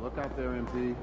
Look out there, MP.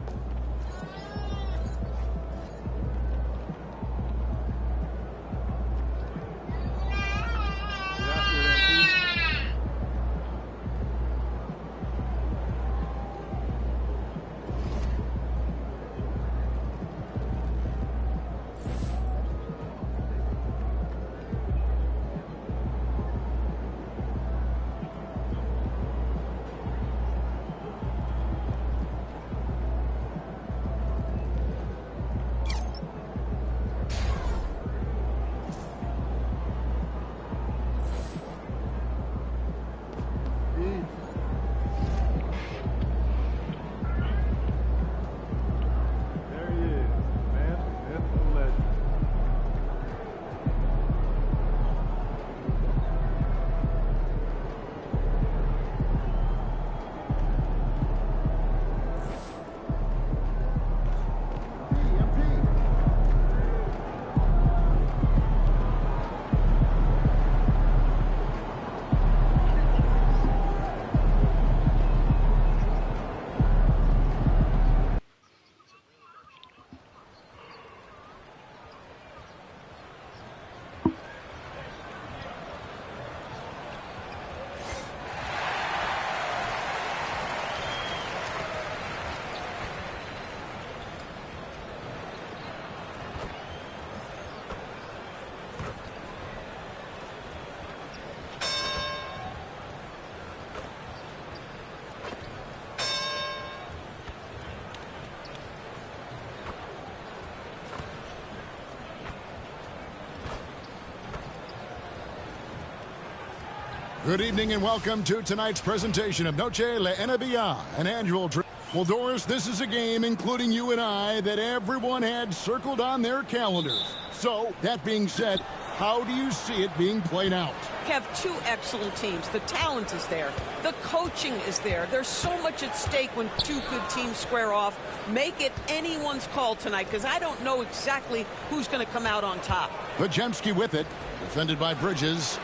Good evening and welcome to tonight's presentation of Noche La NBA, an annual trip. Well, Doris, this is a game, including you and I, that everyone had circled on their calendars. So, that being said, how do you see it being played out? We have two excellent teams. The talent is there. The coaching is there. There's so much at stake when two good teams square off. Make it anyone's call tonight, because I don't know exactly who's going to come out on top. Pajemski with it, defended by Bridges.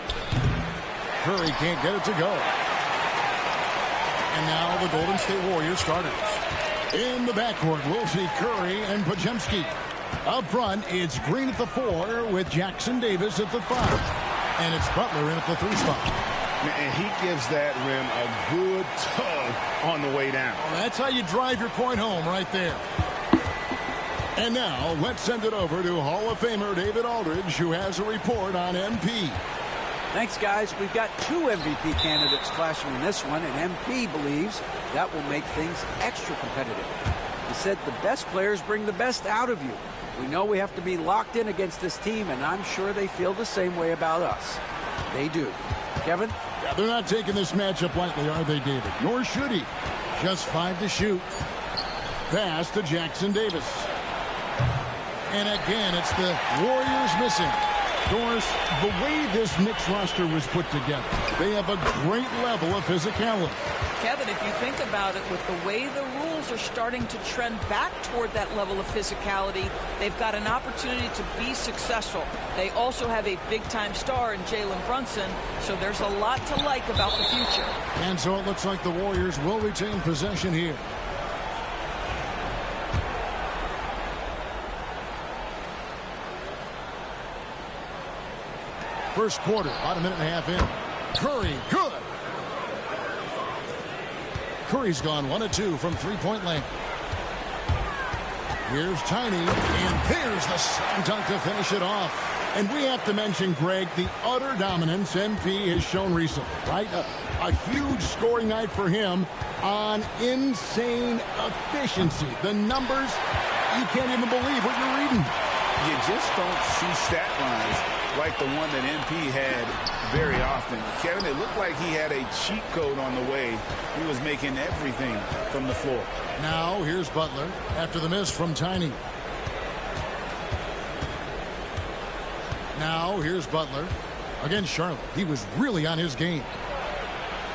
Curry can't get it to go. And now the Golden State Warriors starters. In the backcourt, we'll see Curry and Pajemski. Up front, it's Green at the 4 with Jackson Davis at the 5. And it's Butler in at the 3 spot. And he gives that rim a good tug on the way down. Well, that's how you drive your point home right there. And now, let's send it over to Hall of Famer David Aldridge, who has a report on MP. Thanks, guys. We've got 2 MVP candidates clashing in this one, and MP believes that will make things extra competitive. He said the best players bring the best out of you. We know we have to be locked in against this team, and I'm sure they feel the same way about us. They do. Kevin? Yeah, they're not taking this matchup lightly, are they, David? Nor should he. Just 5 to shoot. Pass to Jackson Davis. And again, it's the Warriors missing. Doris, the way this Knicks roster was put together, they have a great level of physicality. Kevin, if you think about it, with the way the rules are starting to trend back toward that level of physicality, they've got an opportunity to be successful. They also have a big-time star in Jalen Brunson, so there's a lot to like about the future. And so it looks like the Warriors will retain possession here. First quarter, about a minute and a half in. Curry, good. Curry's gone 1 of 2 from three-point land. Here's Tiny, and there's the slam dunk to finish it off. And we have to mention, Greg, the utter dominance MP has shown recently, right? A huge scoring night for him on insane efficiency. The numbers, you can't even believe what you're reading. You just don't see stat lines like the one that MP had very often. Kevin, it looked like he had a cheat code on the way. He was making everything from the floor. Now, here's Butler after the miss from Tiny. Now, here's Butler. Against Charlotte, he was really on his game.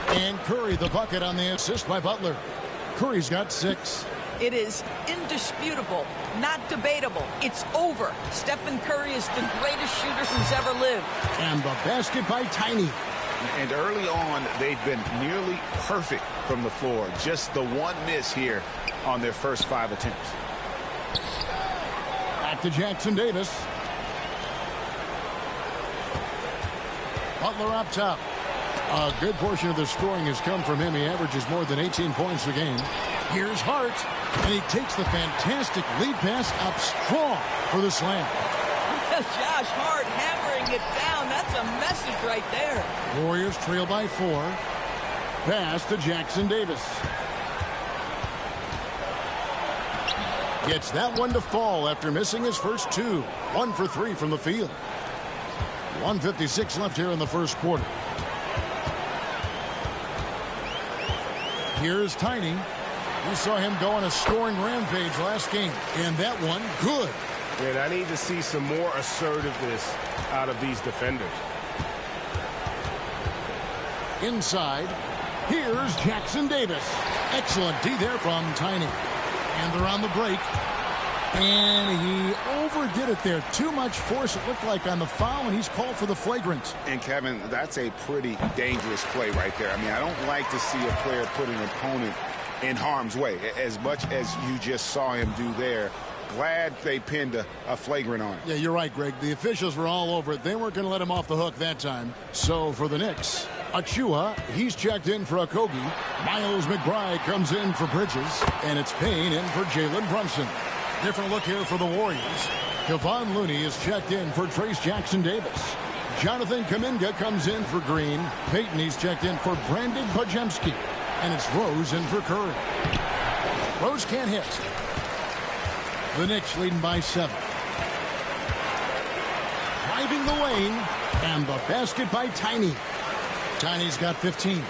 And Curry, the bucket on the assist by Butler. Curry's got 6. It is indisputable, not debatable. It's over. Stephen Curry is the greatest shooter who's ever lived. And the basket by Tiny. And early on, they've been nearly perfect from the floor. Just the one miss here on their first 5 attempts. Back to Jackson Davis. Butler up top. A good portion of the scoring has come from him. He averages more than 18 points a game. Here's Hart, and he takes the fantastic lead pass up strong for the slam. Josh Hart hammering it down. That's a message right there. Warriors trail by 4. Pass to Jackson Davis. Gets that one to fall after missing his first 2. 1 for 3 from the field. 1:56 left here in the first quarter. Here's Tiny. We saw him go on a scoring rampage last game, and that one good. And I need to see some more assertiveness out of these defenders. Inside, here's Jackson Davis. Excellent D there from Tiny. And they're on the break. And he overdid it there. Too much force, it looked like, on the foul, and he's called for the flagrant. And, Kevin, that's a pretty dangerous play right there. I mean, I don't like to see a player put an opponent in harm's way, as much as you just saw him do there. Glad they pinned a flagrant on him. Yeah, you're right, Greg. The officials were all over it. They weren't going to let him off the hook that time. So for the Knicks, Achua, he's checked in for Okogie. Miles McBride comes in for Bridges. And it's Payne in for Jalen Brunson. Different look here for the Warriors. Kevon Looney is checked in for Trace Jackson Davis. Jonathan Kuminga comes in for Green. Payton, he's checked in for Brandon Podziemski. And it's Rose in for Curry. Rose can't hit. The Knicks leading by 7. Driving the lane. And the basket by Tiny. Tiny's got 15.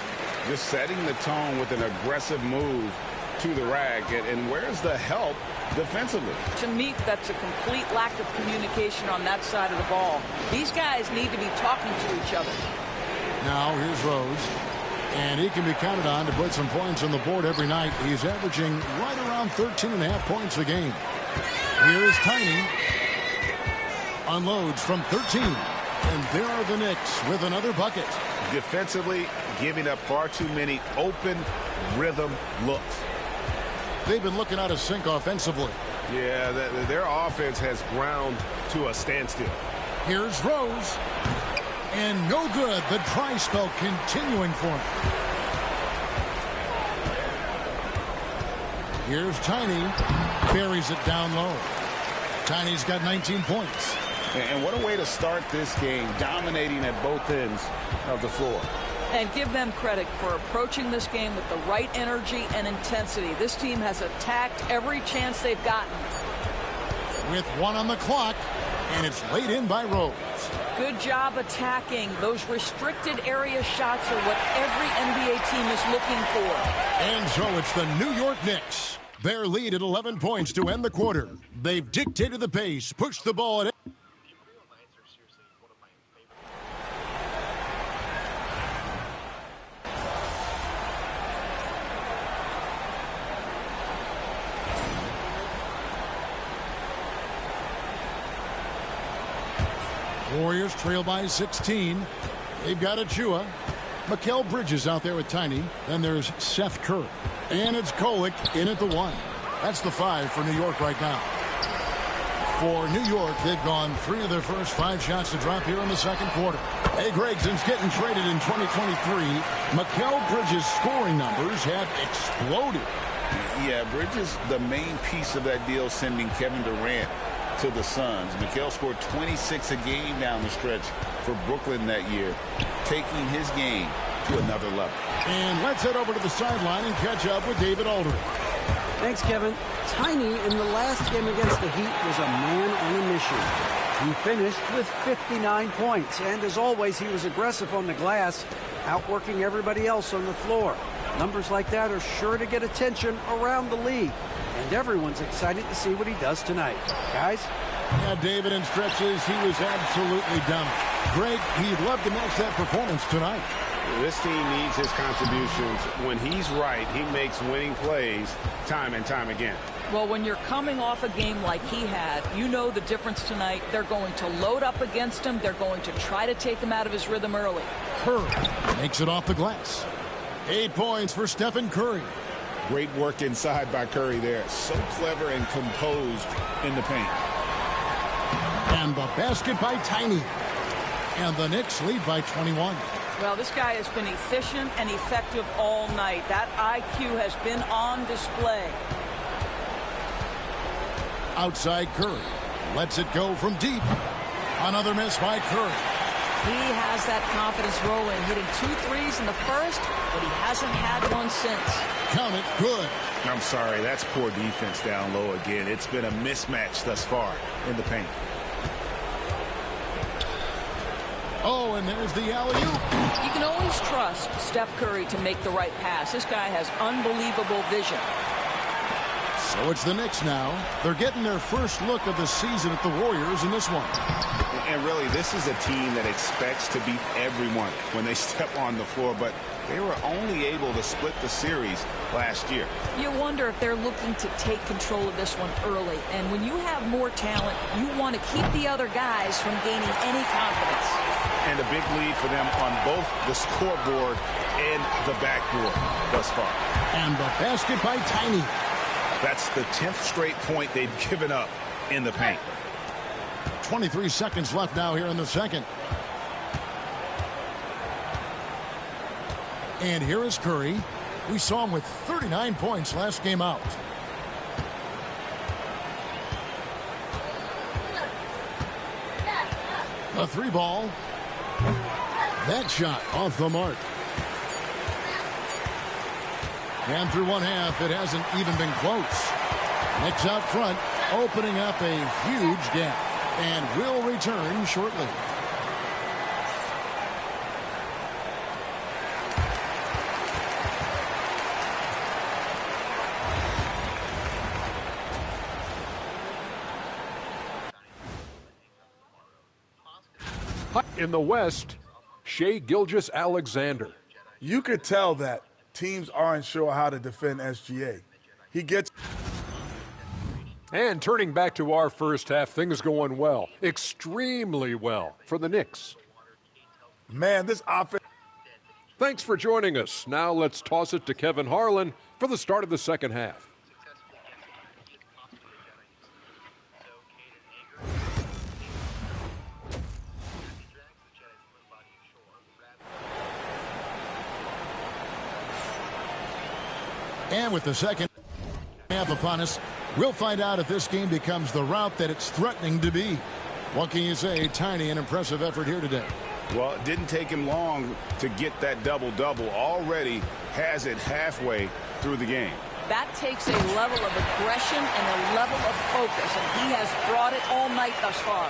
Just setting the tone with an aggressive move to the rack. And where's the help defensively? To me, that's a complete lack of communication on that side of the ball. These guys need to be talking to each other. Now here's Rose. And he can be counted on to put some points on the board every night. He's averaging right around 13.5 points a game. Here's Tiny. Unloads from 13. And there are the Knicks with another bucket. Defensively, giving up far too many open rhythm looks. They've been looking out of sync offensively. Yeah, their offense has ground to a standstill. Here's Rose. And no good. The dry spell continuing for him. Here's Tiny. Buries it down low. Tiny's got 19 points. And what a way to start this game, dominating at both ends of the floor. And give them credit for approaching this game with the right energy and intensity. This team has attacked every chance they've gotten. With 1 on the clock, and it's laid in by Rose. Good job attacking. Those restricted area shots are what every NBA team is looking for. And so it's the New York Knicks. Their lead at 11 points to end the quarter. They've dictated the pace, pushed the ball at Warriors trail by 16. They've got Achua. Mikal Bridges out there with Tiny. Then there's Seth Curry. And it's Kolek in at the 1. That's the 5 for New York right now. For New York, they've gone 3 of their first 5 shots to drop here in the second quarter. Hey, Greg, since getting traded in 2023, Mikal Bridges' scoring numbers have exploded. Yeah, Bridges, the main piece of that deal, sending Kevin Durant to the Suns. Mikal scored 26 a game down the stretch for Brooklyn that year, taking his game to another level. And let's head over to the sideline and catch up with David Aldridge. Thanks, Kevin. Tiny in the last game against the Heat was a man on a mission. He finished with 59 points, and as always, he was aggressive on the glass, outworking everybody else on the floor. Numbers like that are sure to get attention around the league. And everyone's excited to see what he does tonight. Guys? Yeah, David, in stretches, he was absolutely dominant. Greg, he'd love to match that performance tonight. This team needs his contributions. When he's right, he makes winning plays time and time again. Well, when you're coming off a game like he had, you know the difference tonight. They're going to load up against him. They're going to try to take him out of his rhythm early. Curry makes it off the glass. 8 points for Stephen Curry. Great work inside by Curry there. So clever and composed in the paint. And the basket by Tiny. And the Knicks lead by 21. Well, this guy has been efficient and effective all night. That IQ has been on display. Outside Curry. Lets it go from deep. Another miss by Curry. He has that confidence rolling, hitting 2 threes in the first, but he hasn't had one since. Count it, good. I'm sorry, that's poor defense down low again. It's been a mismatch thus far in the paint. Oh, and there's the alley-oop. You can always trust Steph Curry to make the right pass. This guy has unbelievable vision. So it's the Knicks now. They're getting their first look of the season at the Warriors in this one. And really, this is a team that expects to beat everyone when they step on the floor, but they were only able to split the series last year. You wonder if they're looking to take control of this one early. And when you have more talent, you want to keep the other guys from gaining any confidence. And a big lead for them on both the scoreboard and the backboard thus far. And the basket by Tiny. That's the 10th straight point they've given up in the paint. 23 seconds left now here in the second. And here is Curry. We saw him with 39 points last game out. A 3 ball. That shot off the mark. And through one half, it hasn't even been close. Knicks out front, opening up a huge gap. And will return shortly. In the West, Shai Gilgeous-Alexander. You could tell that teams aren't sure how to defend SGA. He gets... And turning back to our first half, things going well, extremely well for the Knicks. Man, this offense... Thanks for joining us. Now let's toss it to Kevin Harlan for the start of the second half. And with the second half upon us, we'll find out if this game becomes the route that it's threatening to be. What can you say? Tiny, an impressive effort here today. Well, it didn't take him long to get that double-double. Already has it halfway through the game. That takes a level of aggression and a level of focus, and he has brought it all night thus far.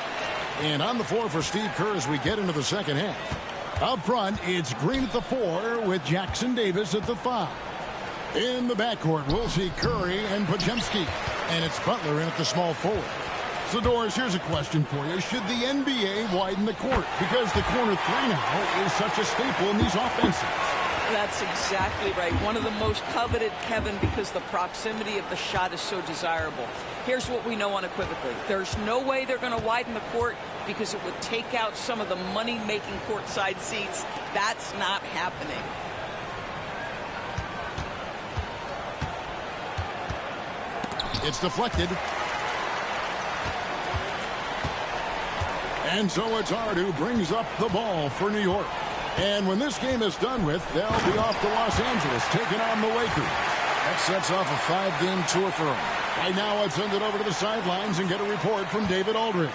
And on the floor for Steve Kerr as we get into the second half. Up front, it's Green at the 4 with Jackson Davis at the 5. In the backcourt, we'll see Curry and Podziemski. And it's Butler in at the small forward. So, Doris, here's a question for you. Should the NBA widen the court? Because the corner 3 now is such a staple in these offenses. That's exactly right. One of the most coveted, Kevin, because the proximity of the shot is so desirable. Here's what we know unequivocally. There's no way they're going to widen the court because it would take out some of the money-making courtside seats. That's not happening. It's deflected. And so it's Hard who brings up the ball for New York. And when this game is done with, they'll be off to Los Angeles, taking on the Lakers. That sets off a 5-game tour for them. Right now, let's send it over to the sidelines and get a report from David Aldridge.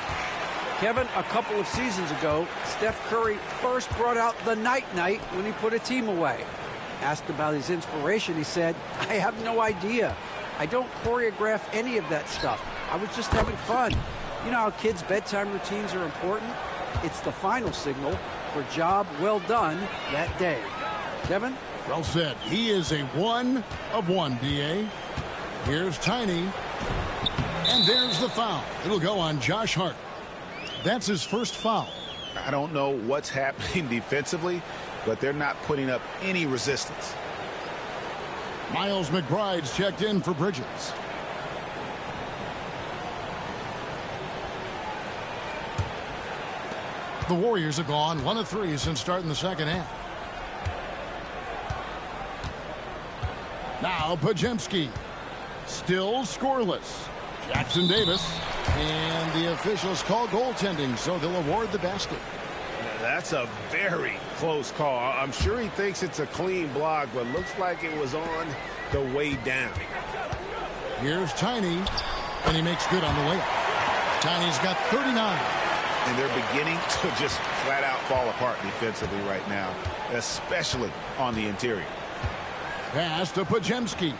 Kevin, a couple of seasons ago, Steph Curry first brought out the night-night when he put a team away. Asked about his inspiration, he said, "I have no idea. I don't choreograph any of that stuff. I was just having fun." You know how kids' bedtime routines are important? It's the final signal for job well done that day. Kevin? Well said. He is a 1 of 1, D.A. Here's Tiny. And there's the foul. It'll go on Josh Hart. That's his first foul. I don't know what's happening defensively, but they're not putting up any resistance. Miles McBride's checked in for Bridges. The Warriors have gone 1 of 3 since starting the second half. Now Pajemski. Still scoreless. Jackson Davis. And the officials call goaltending, so they'll award the basket. That's a very close call. I'm sure he thinks it's a clean block, but looks like it was on the way down. Here's Tiny, and he makes good on the layup. Tiny's got 39. And they're beginning to just flat out fall apart defensively right now, especially on the interior. Pass to Pajemski.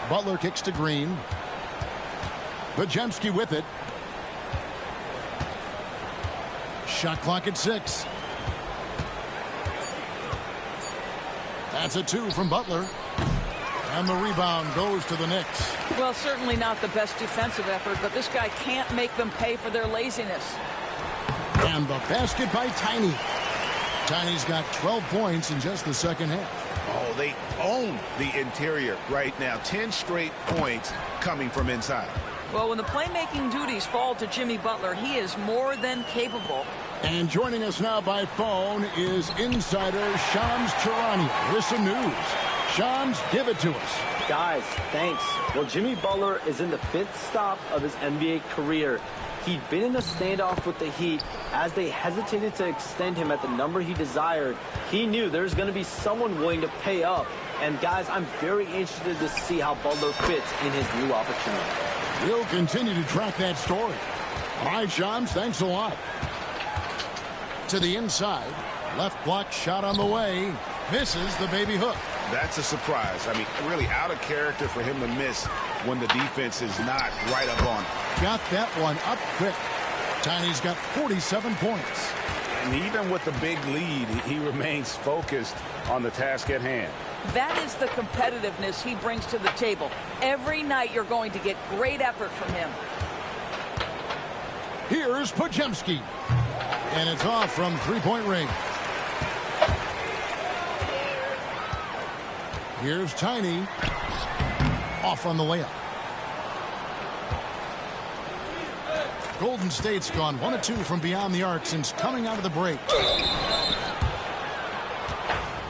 Butler kicks to Green. Pajemski with it. Shot clock at 6. That's a 2 from Butler. And the rebound goes to the Knicks. Well, certainly not the best defensive effort, but this guy can't make them pay for their laziness. And the basket by Tiny. Tiny's got 12 points in just the second half. Oh, they own the interior right now. 10 straight points coming from inside. Well, when the playmaking duties fall to Jimmy Butler, he is more than capable. And joining us now by phone is insider Shams Charania with some news. Shams, give it to us. Guys, thanks. Well, Jimmy Butler is in the 5th stop of his NBA career. He'd been in a standoff with the Heat. As they hesitated to extend him at the number he desired, he knew there's going to be someone willing to pay up. And guys, I'm very interested to see how Butler fits in his new opportunity. We'll continue to track that story. All right, Shams, thanks a lot. To the inside. Left block shot on the way. Misses the baby hook. That's a surprise. I mean, really out of character for him to miss when the defense is not right up on him. Got that one up quick. Tiny's got 47 points. And even with the big lead, he remains focused on the task at hand. That is the competitiveness he brings to the table. Every night you're going to get great effort from him. Here's Pajemski. And it's off from three-point range. Here's Tiny. Off on the layup. Golden State's gone 1 of 2 from beyond the arc since coming out of the break.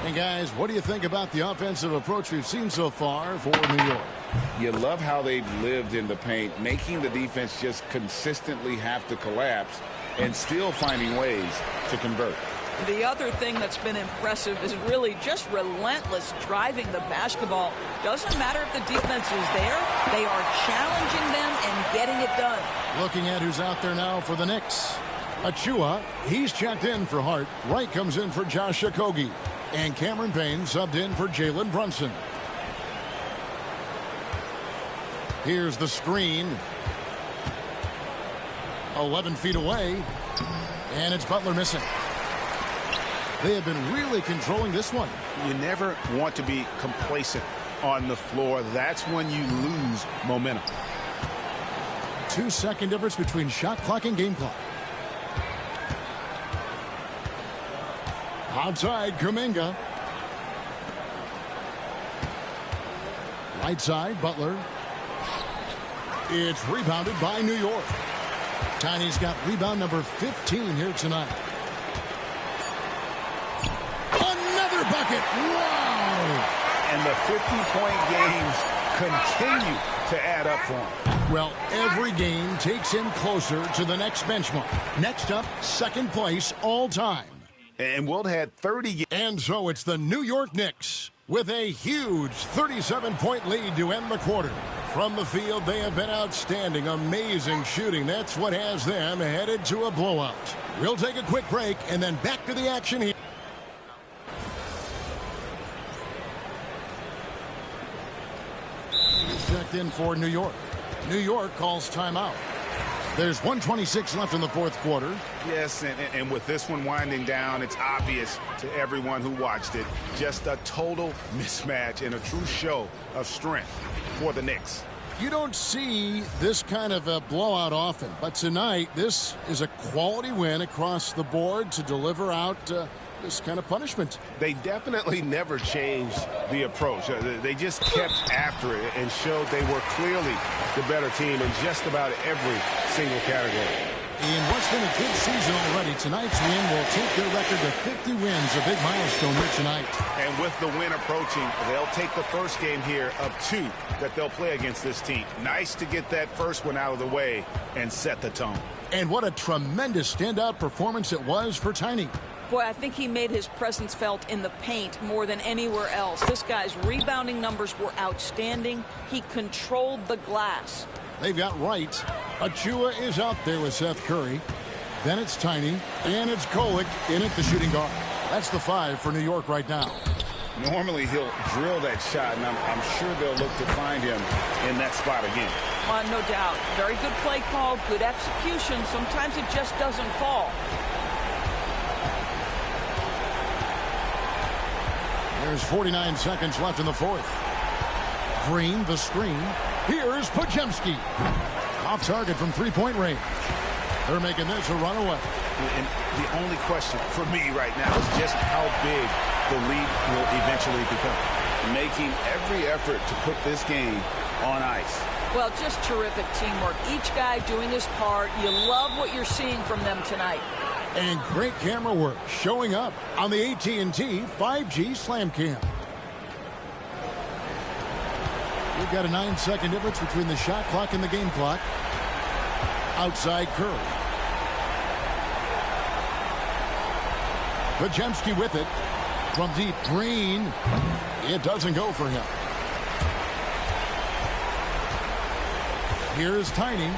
And guys, what do you think about the offensive approach we've seen so far for New York? You love how they've lived in the paint, making the defense just consistently have to collapse and still finding ways to convert. The other thing that's been impressive is really just relentless driving the basketball. Doesn't matter if the defense is there, they are challenging them and getting it done. Looking at who's out there now for the Knicks. Achua, he's checked in for Hart. Wright comes in for Josh Okogie. And Cameron Payne subbed in for Jalen Brunson. Here's the screen. 11 feet away. And it's Butler missing. They have been really controlling this one. You never want to be complacent on the floor. That's when you lose momentum. 2-second difference between shot clock and game clock. Outside, Kuminga. Right side, Butler. It's rebounded by New York. Tiny's got rebound number 15 here tonight. Another bucket. Wow. And the 50-point games continue to add up for him. Well, every game takes him closer to the next benchmark. Next up, second place all time. And Wilt had 30. And so it's the New York Knicks with a huge 37-point lead to end the quarter. From the field, they have been outstanding, amazing shooting. That's what has them headed to a blowout. We'll take a quick break and then back to the action here. He's checked in for New York. New York calls timeout. There's 1:26 left in the fourth quarter. Yes, and with this one winding down, it's obvious to everyone who watched it. Just a total mismatch and a true show of strength for the Knicks. You don't see this kind of a blowout often, but tonight this is a quality win across the board to deliver out this kind of punishment. They definitely never changed the approach. They just kept after it and showed they were clearly the better team in just about every single category. In what's been a good season already, tonight's win will take their record to 50 wins, a big milestone here tonight. And with the win approaching, they'll take the first game here of 2 that they'll play against this team. Nice to get that first one out of the way and set the tone. And what a tremendous standout performance it was for Tiny. Boy, I think he made his presence felt in the paint more than anywhere else. This guy's rebounding numbers were outstanding. He controlled the glass. They've got Wright. Achua is out there with Seth Curry. Then it's Tiny, and it's Golick in at the shooting guard. That's the 5 for New York right now. Normally he'll drill that shot, and I'm sure they'll look to find him in that spot again. No doubt. Very good play call, good execution. Sometimes it just doesn't fall. There's 49 seconds left in the fourth. Green, the screen. Here's Podziemski. Off target from three-point range. They're making this a runaway. And the only question for me right now is just how big the lead will eventually become. Making every effort to put this game on ice. Well, just terrific teamwork. Each guy doing his part. You love what you're seeing from them tonight. And great camera work showing up on the AT&T 5G Slam Cam. We've got a 9-second difference between the shot clock and the game clock. Outside Curry. Podziemski with it. From deep, Green. It doesn't go for him. Here's Tiny.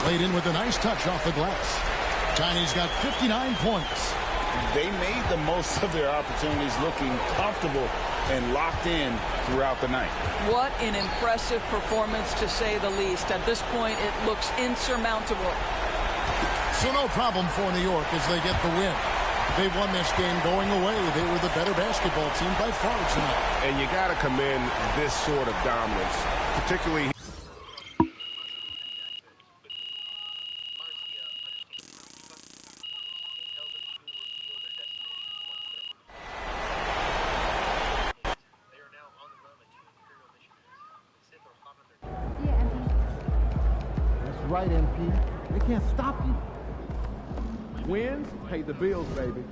Played in with a nice touch off the glass. Tiny's got 59 points. They made the most of their opportunities, looking comfortable and locked in throughout the night. What an impressive performance, to say the least. At this point, it looks insurmountable. So no problem for New York as they get the win. They won this game going away. They were the better basketball team by far tonight. And you got to commend this sort of dominance, particularly. Right, MP. They can't stop you. Wins pay the bills, baby.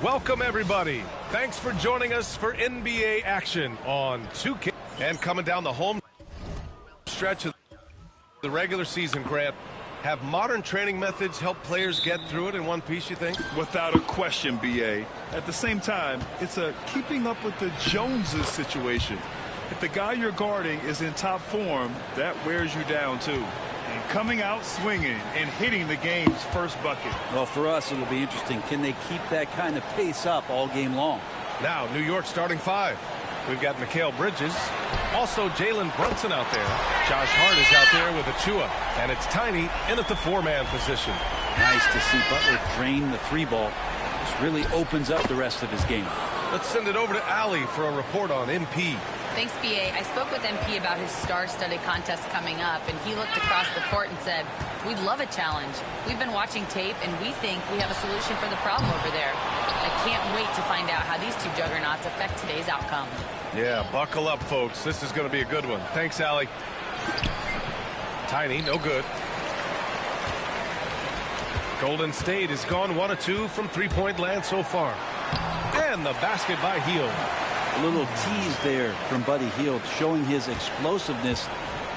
Welcome, everybody. Thanks for joining us for NBA action on 2K. And coming down the home stretch of the regular season, Grant, have modern training methods help players get through it in one piece, you think? Without a question, B.A. At the same time, it's a keeping up with the Joneses situation. If the guy you're guarding is in top form, that wears you down, too. And coming out swinging and hitting the game's first bucket. Well, for us, it'll be interesting. Can they keep that kind of pace up all game long? Now, New York starting 5. We've got Mikal Bridges. Also, Jalen Brunson out there. Josh Hart is out there with Achua. And it's Tiny in at the 4-man position. Nice to see Butler drain the 3-ball. This really opens up the rest of his game. Let's send it over to Allie for a report on MP. Thanks, B.A. I spoke with MP about his star-studded contest coming up, and he looked across the court and said, "We'd love a challenge. We've been watching tape, and we think we have a solution for the problem over there." I can't wait to find out how these two juggernauts affect today's outcome. Yeah, buckle up, folks. This is going to be a good one. Thanks, Allie. Tiny, no good. Golden State has gone 1 of 2 from three-point land so far. And the basket by Hield. A little tease there from Buddy Hield, showing his explosiveness.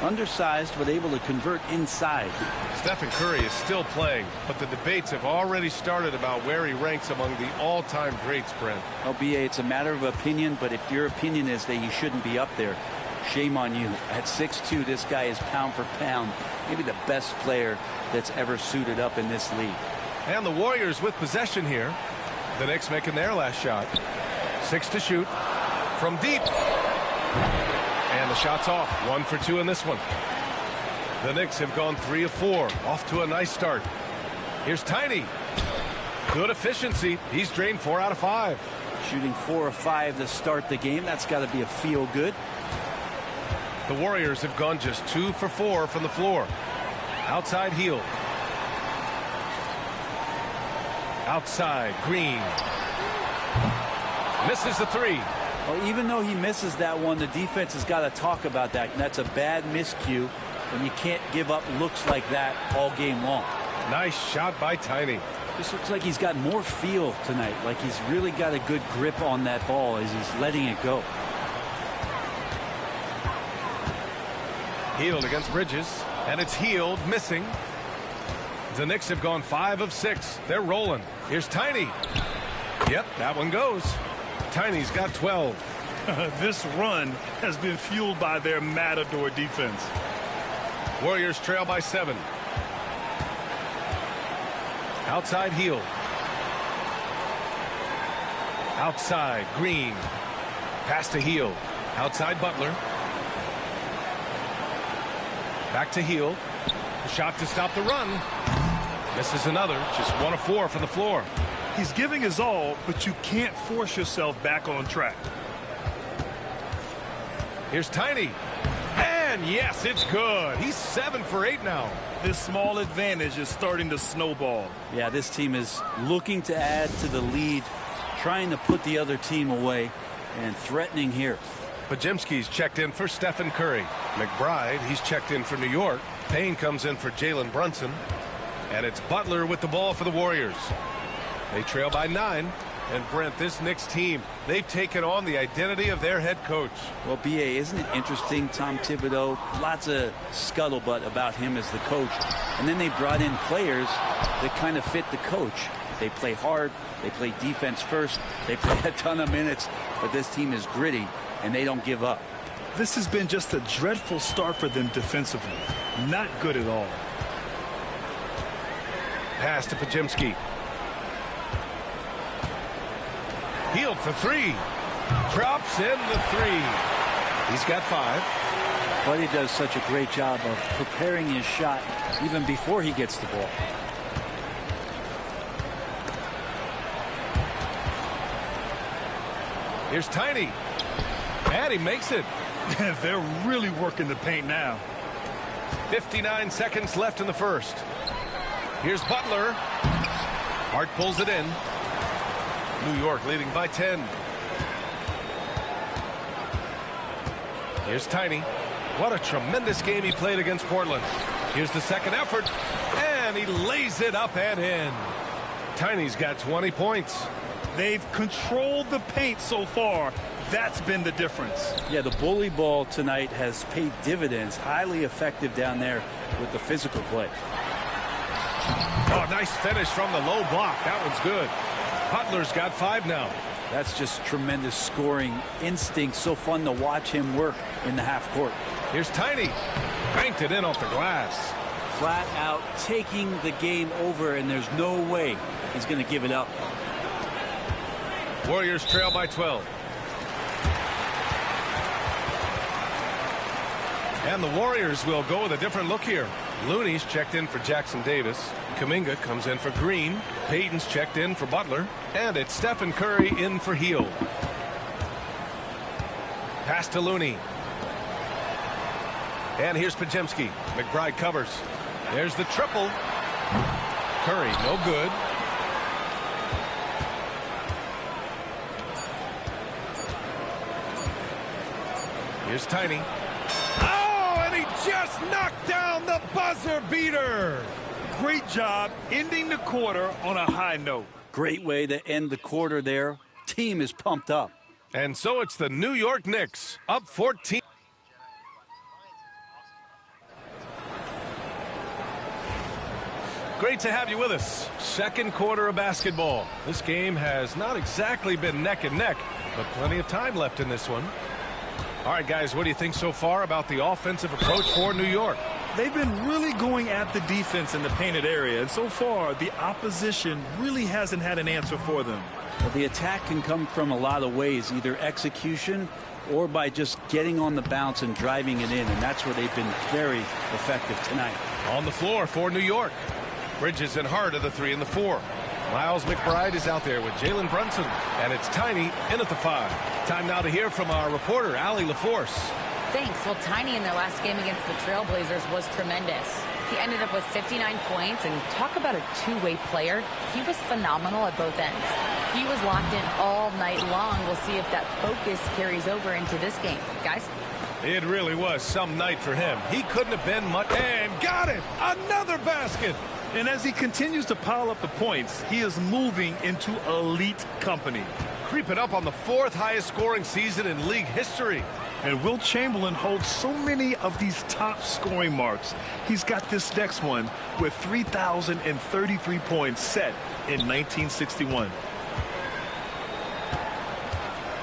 Undersized, but able to convert inside. Stephen Curry is still playing, but the debates have already started about where he ranks among the all-time greats, Brent. Well, B.A., it's a matter of opinion, but if your opinion is that he shouldn't be up there, shame on you. At 6'2", this guy is pound for pound, maybe the best player that's ever suited up in this league. And the Warriors with possession here. The Knicks making their last shot. 6 to shoot. From deep. And the shot's off. 1 for 2 in this one. The Knicks have gone 3 of 4. Off to a nice start. Here's Tiny. Good efficiency. He's drained 4 out of 5. Shooting 4 of 5 to start the game. That's got to be a feel good. The Warriors have gone just 2 for 4 from the floor. Outside Hield. Outside Green. Misses the 3. Well, even though he misses that one, the defense has got to talk about that. And that's a bad miscue when you can't give up looks like that all game long. Nice shot by Tiny. This looks like he's got more feel tonight. Like he's really got a good grip on that ball as he's letting it go. Hield against Bridges. And it's Hield missing. The Knicks have gone 5 of 6. They're rolling. Here's Tiny. Yep, that one goes. Tiny's got 12. This run has been fueled by their matador defense. Warriors trail by 7. Outside Hield. Outside Green. Pass to Hield. Outside Butler. Back to Hield. A shot to stop the run. Misses another. Just 1 of 4 from the floor. He's giving his all, but you can't force yourself back on track. Here's Tiny. And yes, it's good. He's 7 for 8 now. This small advantage is starting to snowball. Yeah, this team is looking to add to the lead, trying to put the other team away, and threatening here. Pajemski's checked in for Stephen Curry. McBride, he's checked in for New York. Payne comes in for Jalen Brunson. And it's Butler with the ball for the Warriors. They trail by 9. And Brent, this Knicks team, they've taken on the identity of their head coach. Well, B.A., isn't it interesting? Tom Thibodeau, lots of scuttlebutt about him as the coach. And then they brought in players that kind of fit the coach. They play hard. They play defense first. They play a ton of minutes. But this team is gritty, and they don't give up. This has been just a dreadful start for them defensively. Not good at all. Pass to Pajemski. Hield for 3. Drops in the 3. He's got 5. Buddy does such a great job of preparing his shot even before he gets the ball. Here's Tiny. And he makes it. They're really working the paint now. 59 seconds left in the first. Here's Butler. Hart pulls it in. New York leading by 10. Here's Tiny. What a tremendous game he played against Portland. Here's the second effort. And he lays it up and in. Tiny's got 20 points. They've controlled the paint so far. That's been the difference. Yeah, the bully ball tonight has paid dividends. Highly effective down there with the physical play. Oh, nice finish from the low block. That one's good. Butler's got 5 now. That's just tremendous scoring instinct. So fun to watch him work in the half court. Here's Tiny. Banked it in off the glass. Flat out taking the game over, and there's no way he's going to give it up. Warriors trail by 12. And the Warriors will go with a different look here. Looney's checked in for Jackson Davis. Kuminga comes in for Green. Payton's checked in for Butler. And it's Stephen Curry in for Hield. Pass to Looney. And here's Podziemski. McBride covers. There's the triple. Curry, no good. Here's Tiny. Oh, and he just knocked down the buzzer beater. Great job ending the quarter on a high note. Great way to end the quarter there. Team is pumped up. And so it's the New York Knicks up 14. Great to have you with us. Second quarter of basketball. This game has not exactly been neck and neck, but plenty of time left in this one. All right, guys, what do you think so far about the offensive approach for New York? They've been really going at the defense in the painted area, and so far the opposition really hasn't had an answer for them. Well, the attack can come from a lot of ways, either execution or by just getting on the bounce and driving it in, and that's where they've been very effective tonight. On the floor for New York. Bridges and Hart of the 3 and the 4. Miles McBride is out there with Jalen Brunson, and it's Tiny in at the 5. Time now to hear from our reporter, Allie LaForce. Thanks. Well, Tiny in their last game against the Trailblazers was tremendous. He ended up with 59 points, and talk about a two-way player. He was phenomenal at both ends. He was locked in all night long. We'll see if that focus carries over into this game. Guys? It really was some night for him. He couldn't have been much. And got it! Another basket! And as he continues to pile up the points, he is moving into elite company. Creeping up on the 4th highest scoring season in league history. And Wilt Chamberlain holds so many of these top scoring marks. He's got this next one with 3,033 points set in 1961.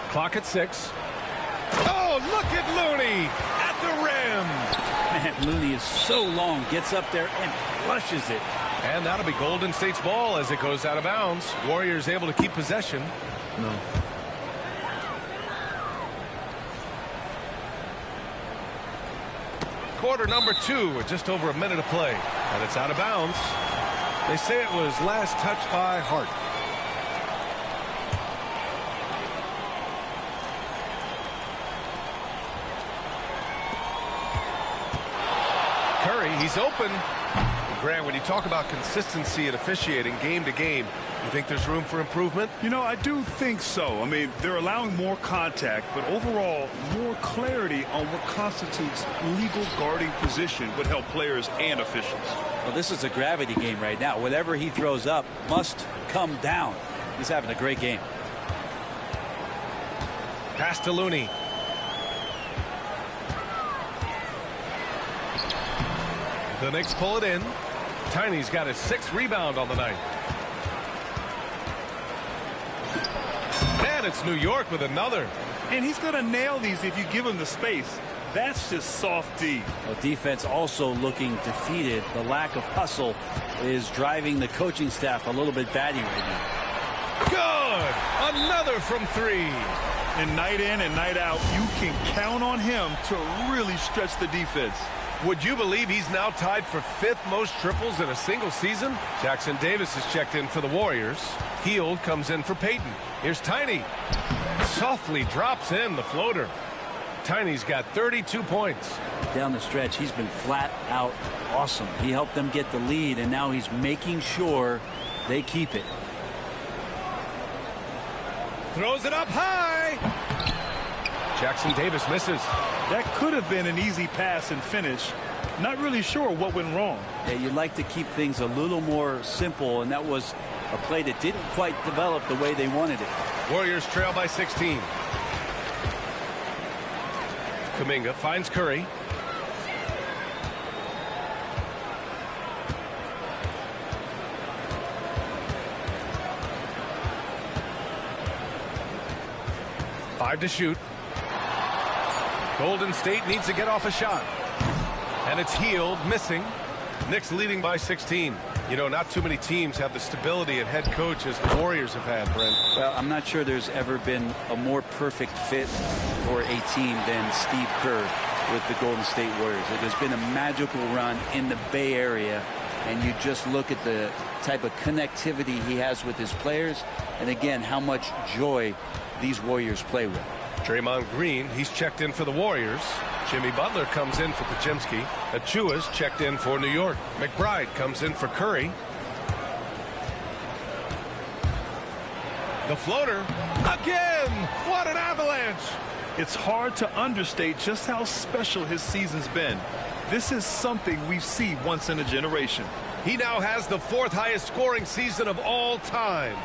Clock at 6. Oh, look at Looney at the rim. Man, Looney is so long, gets up there and flushes it. And that'll be Golden State's ball as it goes out of bounds. Warriors able to keep possession. No. Quarter number 2 with just over a minute to play. And it's out of bounds. They say it was last touched by Hart. Curry, he's open. Grant, when you talk about consistency and officiating game to game, you think there's room for improvement? You know, I do think so. I mean, they're allowing more contact, but overall, more clarity on what constitutes legal guarding position would help players and officials. Well, this is a gravity game right now. Whatever he throws up must come down. He's having a great game. Pass to Looney. The Knicks pull it in. Tiny's got his 6th rebound on the night. And it's New York with another. And he's going to nail these if you give him the space. That's just soft D. Well, defense also looking defeated. The lack of hustle is driving the coaching staff a little bit batty right now. Good! Another from 3. And night in and night out, you can count on him to really stretch the defense. Would you believe he's now tied for 5th most triples in a single season? Jackson Davis is checked in for the Warriors. Hield comes in for Payton. Here's Tiny. Softly drops in the floater. Tiny's got 32 points. Down the stretch, he's been flat out awesome. He helped them get the lead, and now he's making sure they keep it. Throws it up high. Jackson Davis misses. That could have been an easy pass and finish. Not really sure what went wrong. Yeah, you'd like to keep things a little more simple, and that was A play that didn't quite develop the way they wanted it. Warriors trail by 16. Kuminga finds Curry. Five to shoot. Golden State needs to get off a shot. And it's Hield missing. Knicks leading by 16. You know, not too many teams have the stability at head coach as the Warriors have had, Brent. Well, I'm not sure there's ever been a more perfect fit for a team than Steve Kerr with the Golden State Warriors. It has been a magical run in the Bay Area, and you just look at the type of connectivity he has with his players, and again, how much joy these Warriors play with. Draymond Green, he's checked in for the Warriors. Jimmy Butler comes in for Podziemski. Achua's checked in for New York. McBride comes in for Curry. The floater. Again! What an avalanche! It's hard to understate just how special his season's been. This is something we see once in a generation. He now has the 4th highest scoring season of all time.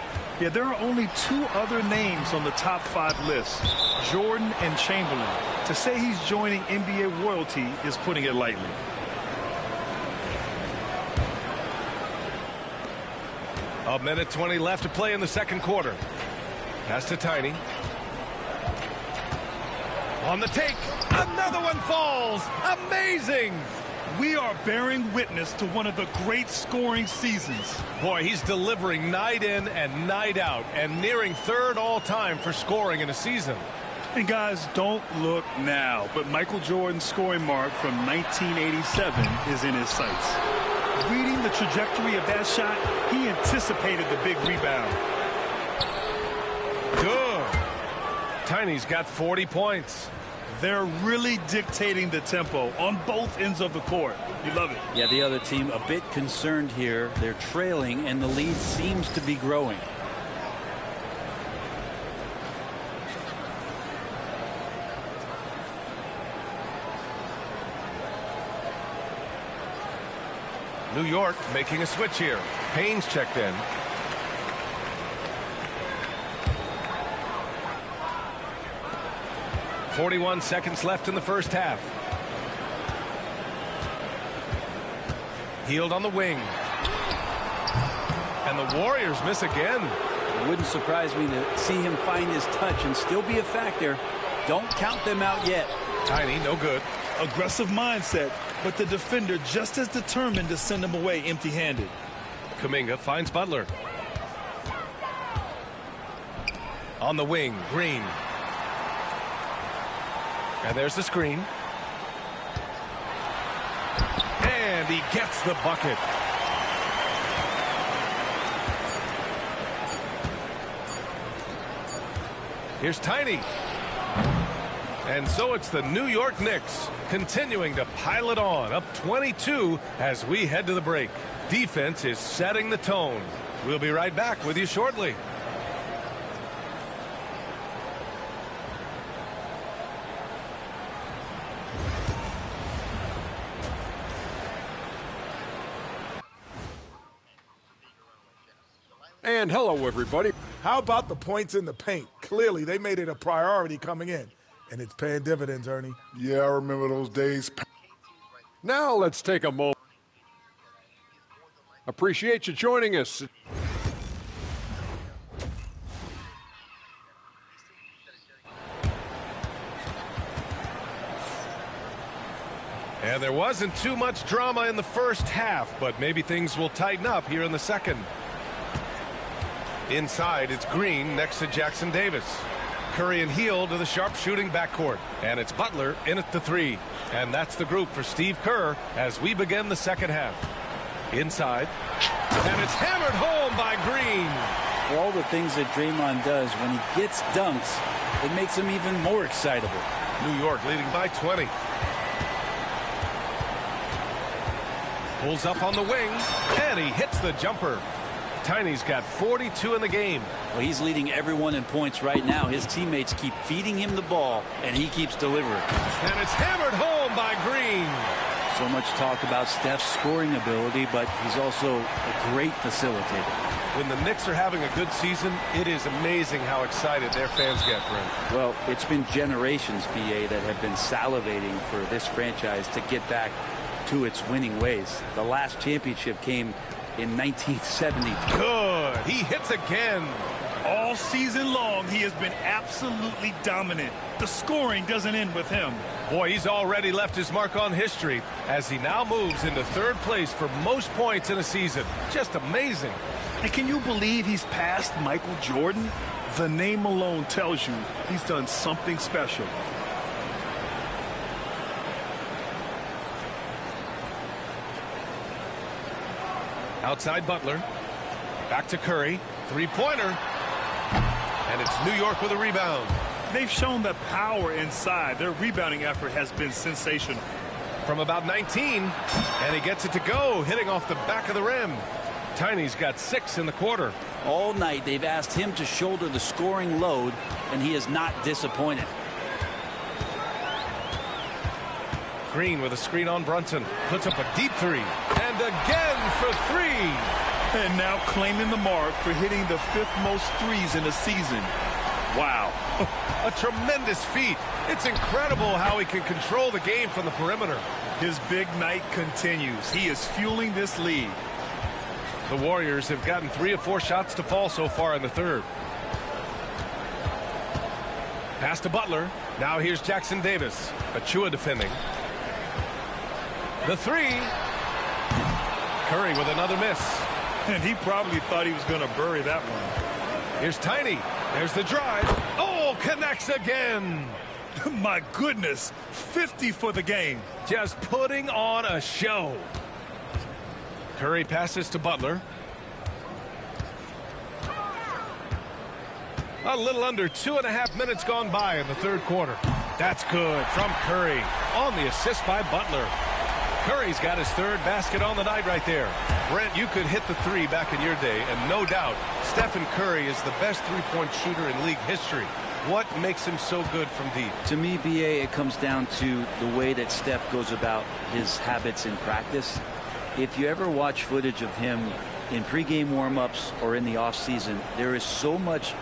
Yeah, there are only 2 other names on the top 5 list, Jordan and Chamberlain. To say he's joining NBA royalty is putting it lightly. A minute 20 left to play in the second quarter. Pass to Tiny. On the take. Another one falls. Amazing. We are bearing witness to one of the great scoring seasons. Boy, he's delivering night in and night out and nearing 3rd all-time for scoring in a season. And guys, don't look now, but Michael Jordan's scoring mark from 1987 is in his sights. Reading the trajectory of that shot, he anticipated the big rebound. Good. Tiny's got 40 points. They're really dictating the tempo on both ends of the court. You love it. Yeah, the other team a bit concerned here. They're trailing, and the lead seems to be growing. New York making a switch here. Payne's checked in. .41 seconds left in the first half. Hield on the wing. And the Warriors miss again. It wouldn't surprise me to see him find his touch and still be a factor. Don't count them out yet. Tiny, no good. Aggressive mindset, but the defender just as determined to send him away empty-handed. Kuminga finds Butler. On the wing, Green. And there's the screen. And he gets the bucket. Here's Tiny. And so it's the New York Knicks continuing to pile it on, up 22 as we head to the break. Defense is setting the tone. We'll be right back with you shortly. And hello, everybody. How about the points in the paint? Clearly, they made it a priority coming in, and it's paying dividends, Ernie. Yeah, I remember those days. Now let's take a moment. Appreciate you joining us. And there wasn't too much drama in the first half, but maybe things will tighten up here in the second. Inside, it's Green next to Jackson Davis. Curry and Hield to the sharp-shooting backcourt. And it's Butler in at the 3. And that's the group for Steve Kerr as we begin the second half. Inside. And it's hammered home by Green. For all the things that Draymond does, when he gets dunks, it makes him even more excitable. New York leading by 20. Pulls up on the wing, and he hits the jumper. Tiny's got 42 in the game. Well, he's leading everyone in points right now. His teammates keep feeding him the ball, and he keeps delivering. And it's hammered home by Green. So much talk about Steph's scoring ability, but he's also a great facilitator. When the Knicks are having a good season, it is amazing how excited their fans get, Brent. Well, it's been generations, BA, that have been salivating for this franchise to get back to its winning ways. The last championship came in 1970. Good. He hits again. All season long, he has been absolutely dominant. The scoring doesn't end with him. Boy, he's already left his mark on history as he now moves into third place for most points in a season. Just amazing. And can you believe he's passed Michael Jordan? The name alone tells you he's done something special. Outside Butler. Back to Curry. Three-pointer. And it's New York with a rebound. They've shown the power inside. Their rebounding effort has been sensational. From about 19, and he gets it to go, hitting off the back of the rim. Tiny's got 6 in the quarter. All night they've asked him to shoulder the scoring load, and he is not disappointed. Green with a screen on Brunson. Puts up a deep three. And again for 3. And now claiming the mark for hitting the 5th most threes in a season. Wow. A tremendous feat. It's incredible how he can control the game from the perimeter. His big night continues. He is fueling this lead. The Warriors have gotten 3 of 4 shots to fall so far in the third. Pass to Butler. Now here's Jackson Davis. Achua defending. The 3. Curry with another miss. And he probably thought he was going to bury that one. Here's Tiny. There's the drive. Oh, connects again. My goodness. 50 for the game. Just putting on a show. Curry passes to Butler. A little under 2.5 minutes gone by in the third quarter. That's good from Curry on the assist by Butler. Curry's got his 3rd basket on the night right there. Brent, you could hit the 3 back in your day, and no doubt Stephen Curry is the best three-point shooter in league history. What makes him so good from deep? To me, BA, it comes down to the way that Steph goes about his habits in practice. If you ever watch footage of him in pregame warm-ups or in the offseason, there is so much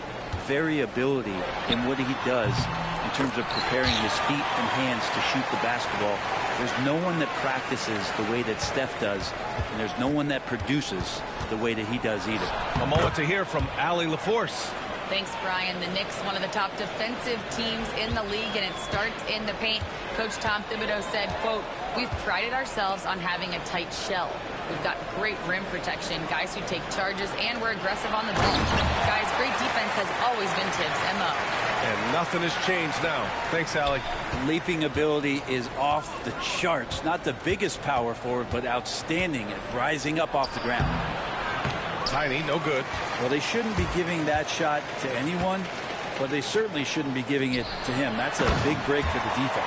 variability in what he does in terms of preparing his feet and hands to shoot the basketball. There's no one that practices the way that Steph does, and there's no one that produces the way that he does either. A moment to hear from Allie LaForce. Thanks, Brian. The Knicks, one of the top defensive teams in the league, and it starts in the paint. Coach Tom Thibodeau said, quote, "We've prided ourselves on having a tight shell. We've got great rim protection, guys who take charges, and we're aggressive on the bench. Guys, great defense has always been Tibbs' MO." And nothing has changed now. Thanks, Allie. Leaping ability is off the charts. Not the biggest power forward, but outstanding at rising up off the ground. Tiny, no good. Well, they shouldn't be giving that shot to anyone, but they certainly shouldn't be giving it to him. That's a big break for the defense.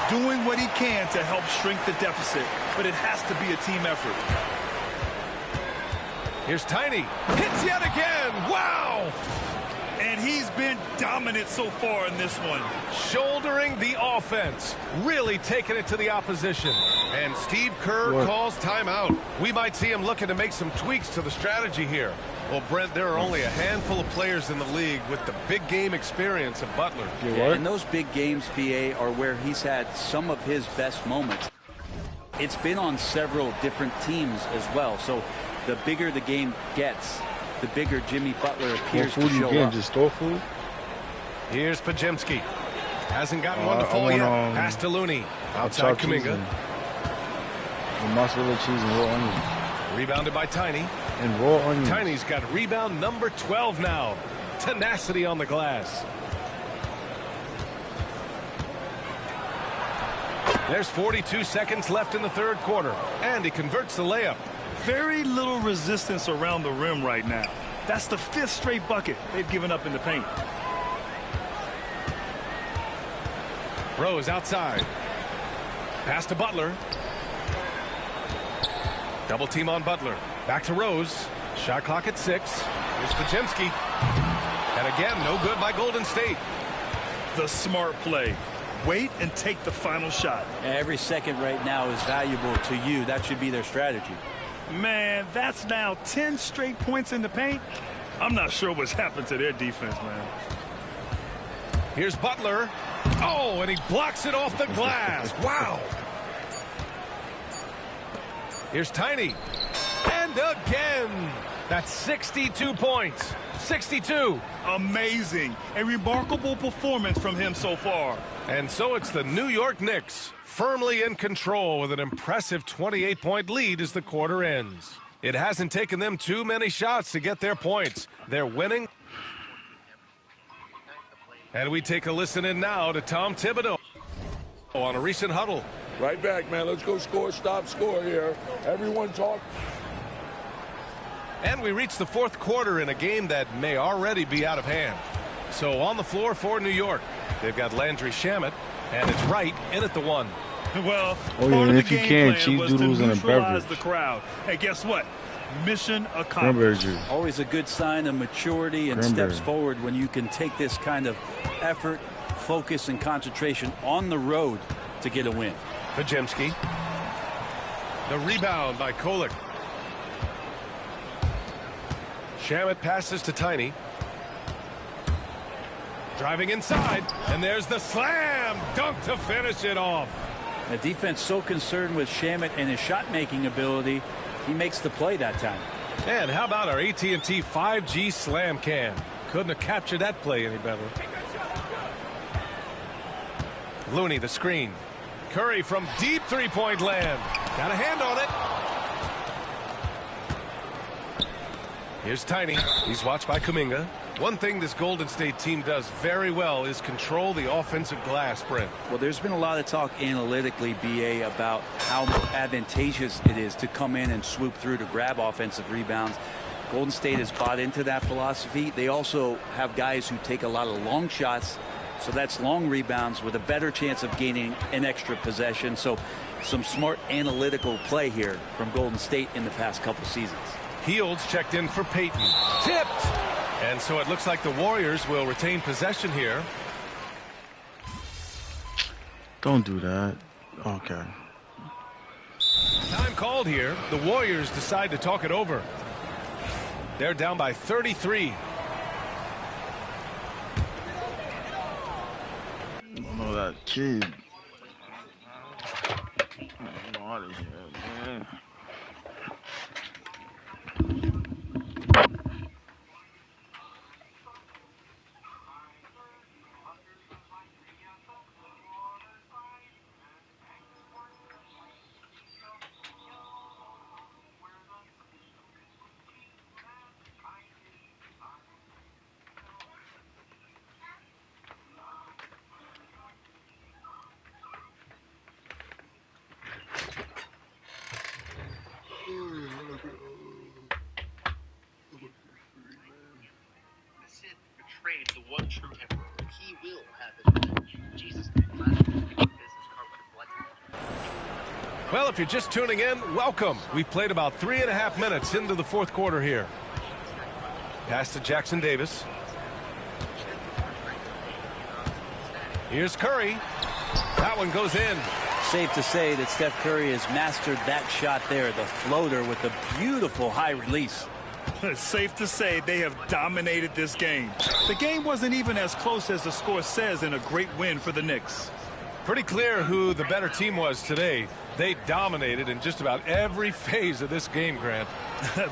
Doing what he can to help shrink the deficit, but it has to be a team effort. Here's Tiny. Hits yet again. Wow! And he's been dominant so far in this one. Shouldering the offense. Really taking it to the opposition. And Steve Kerr calls timeout. We might see him looking to make some tweaks to the strategy here. Well, Brent, there are only a handful of players in the league with the big game experience of Butler. Yeah, and those big games, BA, are where he's had some of his best moments. It's been on several different teams as well. So the bigger the game gets, the bigger Jimmy Butler appears to show up. Just store food. Here's Pajemski. Hasn't gotten one to fall yet. Pass to Looney. Outside Kuminga. Mozzarella cheese and raw onions. Rebounded by Tiny. And raw onions. Tiny's got rebound number 12 now. Tenacity on the glass. There's 42 seconds left in the third quarter. And he converts the layup. Very little resistance around the rim right now. That's the 5th straight bucket they've given up in the paint. Rose outside. Pass to Butler. Double team on Butler. Back to Rose. Shot clock at 6. Here's Pajemski. And again, no good by Golden State. The smart play. Wait and take the final shot. Every second right now is valuable to you. That should be their strategy. Man, that's now 10 straight points in the paint. I'm not sure what's happened to their defense, man. Here's Butler. Oh, and he blocks it off the glass. Wow. Here's Tiny. And again. That's 62 points. 62. Amazing. A remarkable performance from him so far. And so it's the New York Knicks firmly in control with an impressive 28-point lead as the quarter ends. It hasn't taken them too many shots to get their points. They're winning. And we take a listen in now to Tom Thibodeau on a recent huddle. Right back, man. Let's go score, stop, score here. Everyone talk. And we reach the fourth quarter in a game that may already be out of hand. So on the floor for New York, they've got Landry Shamet, and it's Wright in at the one. Well, oh, yeah, and if you can, cheese doodles and a beverage. The crowd. Hey, guess what? Mission accomplished. Always a good sign of maturity and steps forward when you can take this kind of effort, focus, and concentration on the road to get a win. Pajemski. The rebound by Kolek. Shamet passes to Tiny. Driving inside, and there's the slam dunk to finish it off. The defense so concerned with Shamet and his shot-making ability, he makes the play that time. And how about our AT&T 5G slam cam? Couldn't have captured that play any better. Looney, the screen. Curry from deep three-point land. Got a hand on it. Here's Tiny. He's watched by Kuminga. One thing this Golden State team does very well is control the offensive glass, Brent. Well, there's been a lot of talk analytically, BA, about how advantageous it is to come in and swoop through to grab offensive rebounds. Golden State has bought into that philosophy. They also have guys who take a lot of long shots, so that's long rebounds with a better chance of gaining an extra possession. So some smart analytical play here from Golden State in the past couple seasons. Fields checked in for Payton. Tipped! And so it looks like the Warriors will retain possession here. Don't do that. Okay. Time called here. The Warriors decide to talk it over. They're down by 33. Oh, that kid. I'm out of here, man. The one true emperor. He will have his revenge. Jesus, well, if you're just tuning in, welcome. We've played about 3.5 minutes into the fourth quarter here. Pass to Jackson Davis. Here's Curry. That one goes in. Safe to say that Steph Curry has mastered that shot there, the floater with the beautiful high release. It's safe to say they have dominated this game. The game wasn't even as close as the score says in a great win for the Knicks. Pretty clear who the better team was today. They dominated in just about every phase of this game, Grant.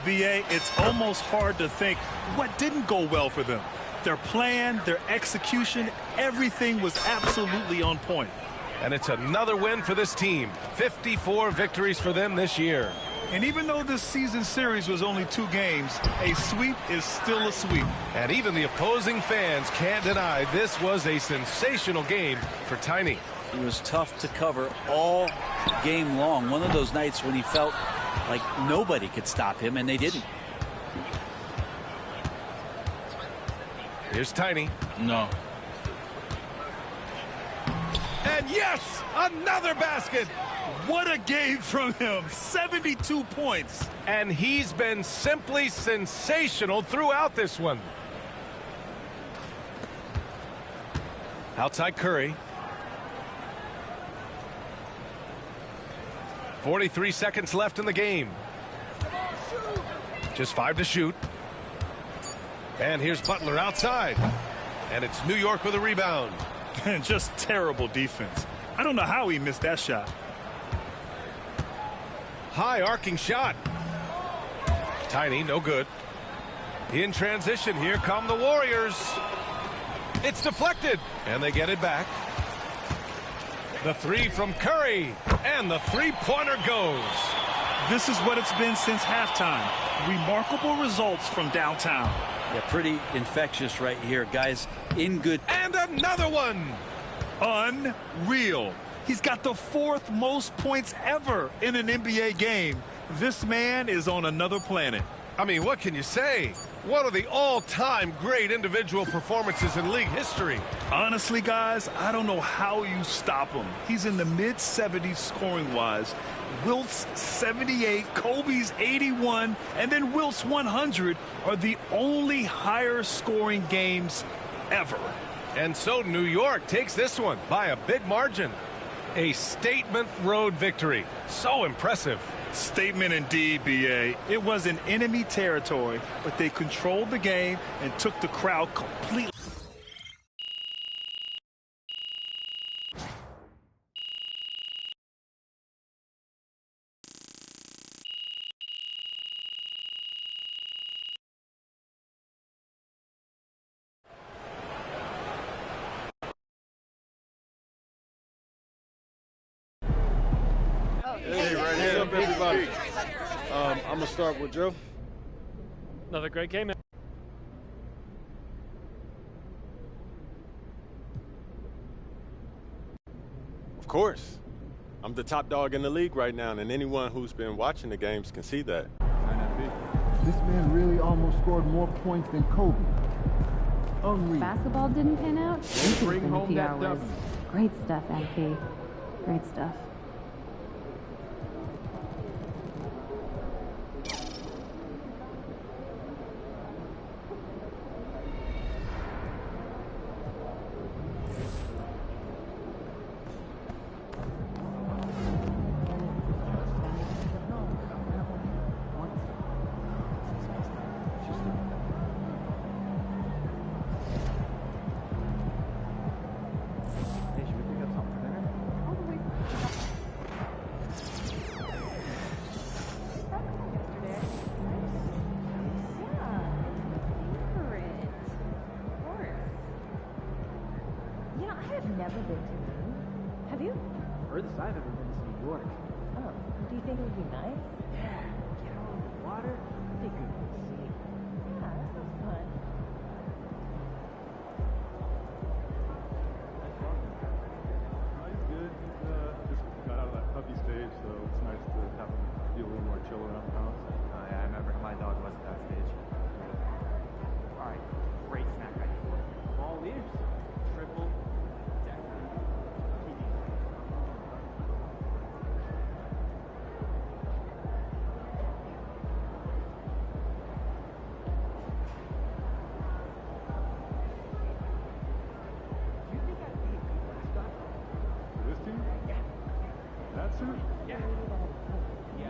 BA, it's almost hard to think what didn't go well for them. Their plan, their execution, everything was absolutely on point. And it's another win for this team. 54 victories for them this year. And even though this season series was only 2 games, a sweep is still a sweep. And even the opposing fans can't deny this was a sensational game for Tiny. He was tough to cover all game long. One of those nights when he felt like nobody could stop him, and they didn't. Here's Tiny. No. And yes, another basket. What a game from him. 72 points. And he's been simply sensational throughout this one. Outside Curry. 43 seconds left in the game. Just 5 to shoot. And here's Butler outside. And it's New York with a rebound. And just terrible defense. I don't know how he missed that shot. High arcing shot. Tiny, no good. In transition, here come the Warriors. It's deflected, and they get it back. The three from Curry, and the three-pointer goes. This is what it's been since halftime. Remarkable results from downtown. Yeah, pretty infectious right here, guys. In good. And another one. Unreal. He's got the 4th most points ever in an NBA game. This man is on another planet. I mean, what can you say? One of the all-time great individual performances in league history. Honestly, guys, I don't know how you stop him. He's in the mid-70s scoring-wise. Wilt's 78, Kobe's 81, and then Wilt's 100 are the only higher-scoring games ever. And so New York takes this one by a big margin. A statement road victory. So impressive. Statement indeed, B.A. It was in enemy territory, but they controlled the game and took the crowd completely. Hey, right here. What's up, everybody? I'm going to start with Joe. Another great game. Of course. I'm the top dog in the league right now, and anyone who's been watching the games can see that. This man really almost scored more points than Kobe. Unreal. Basketball didn't pan out. Bring home that was W. great stuff, MP. Great stuff. Never been to Maine. Have you? Furthest I've ever been is New York. Oh, do you think it would be nice? Yeah, get out on the water, be good to see. Yeah, that sounds fun. He's good. He's just got out of that puppy stage, so it's nice to have him be a little more chill around the house. Yeah, I remember my dog was at that stage. All right, great snack idea. Ball leaders, triple.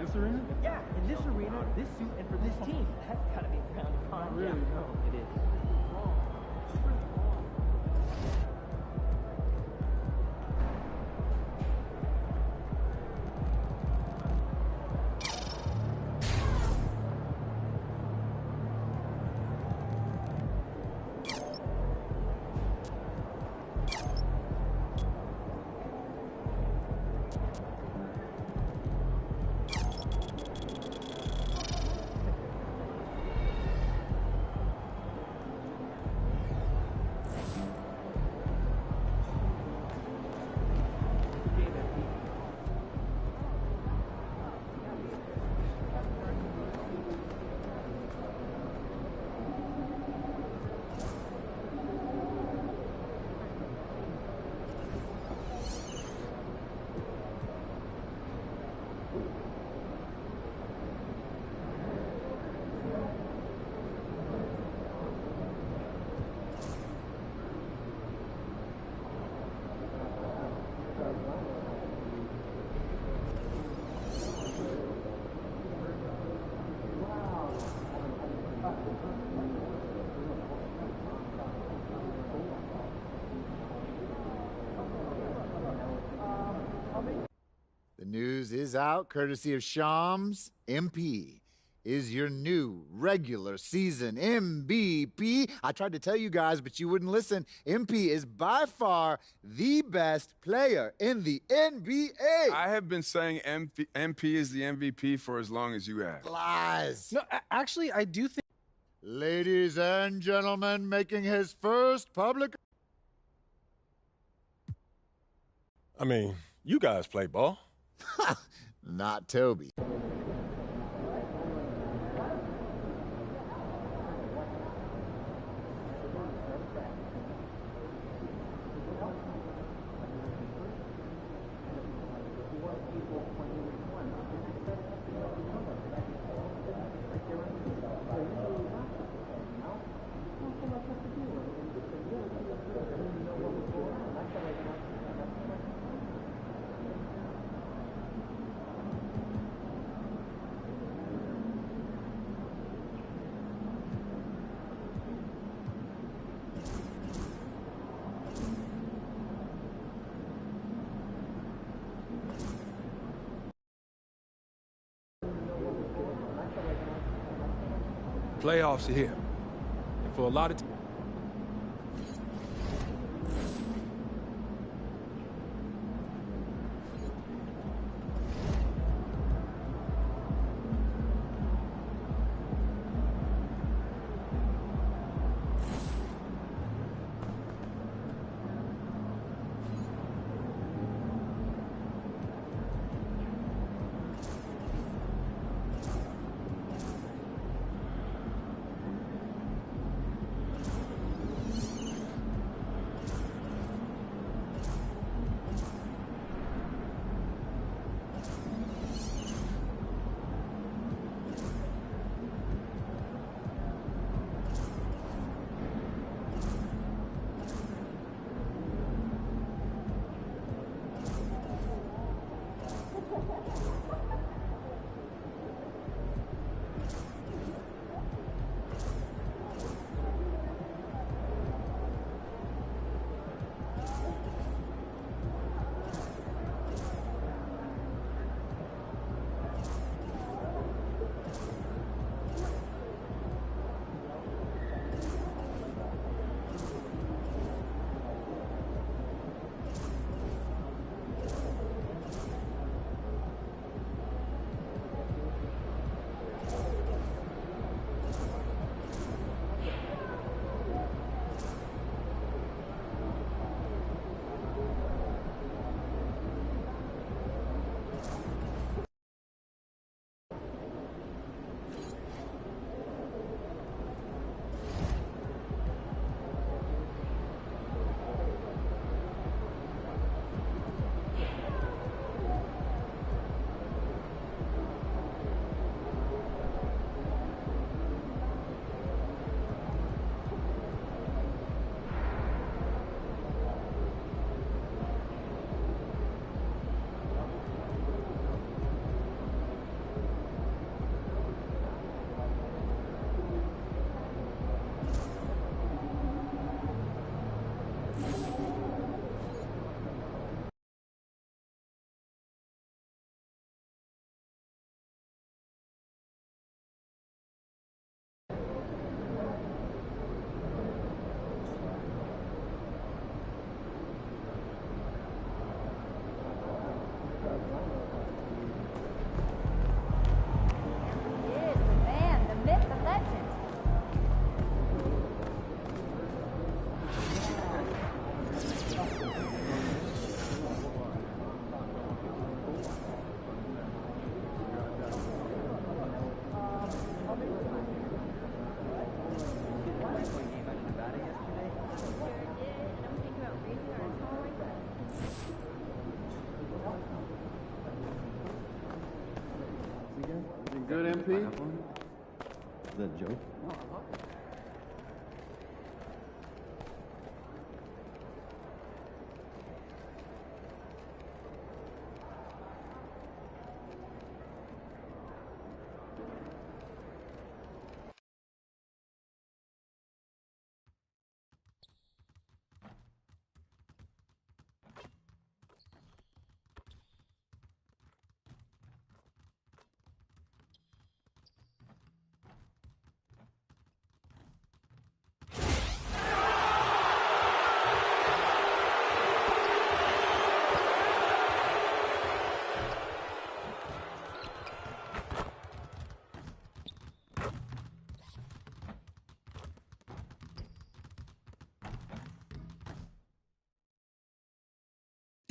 This arena? Yeah, in this arena, this suit, and for this team. That's gotta be frowned upon. Really? No, it is. news is out, courtesy of Shams. MP is your new regular season MVP. I tried to tell you guys, but you wouldn't listen. MP is by far the best player in the NBA. I have been saying MP is the MVP for as long as you have. Lies. No, actually, I do think. Ladies and gentlemen, making his first public. I mean, you guys play ball. Not Toby. Playoffs are here. And for a lot of Good, MP? Is that a joke?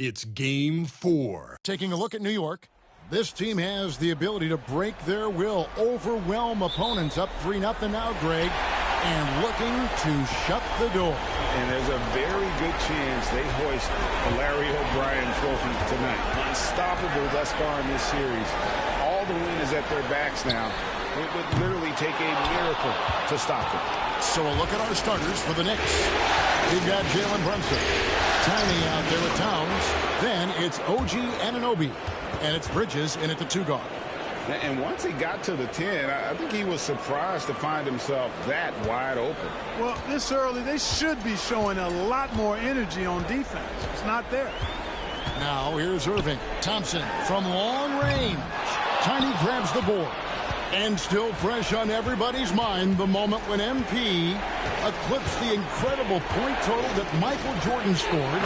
It's Game 4. Taking a look at New York. This team has the ability to break their will, overwhelm opponents. Up 3-0 now, Greg, and looking to shut the door. And there's a very good chance they hoist the Larry O'Brien trophy tonight. Unstoppable thus far in this series. All the wind is at their backs now. It would literally take a miracle to stop them. So a look at our starters for the Knicks. We've got Jalen Brunson, Tiny out there with Towns. Then it's OG Anunoby, and it's Bridges in at the 2 guard. And once he got to the 10, I think he was surprised to find himself that wide open. Well, this early, they should be showing a lot more energy on defense. It's not there. Now here's Irving. Thompson from long range. Tiny grabs the board. And still fresh on everybody's mind, the moment when MP eclipsed the incredible point total that Michael Jordan scored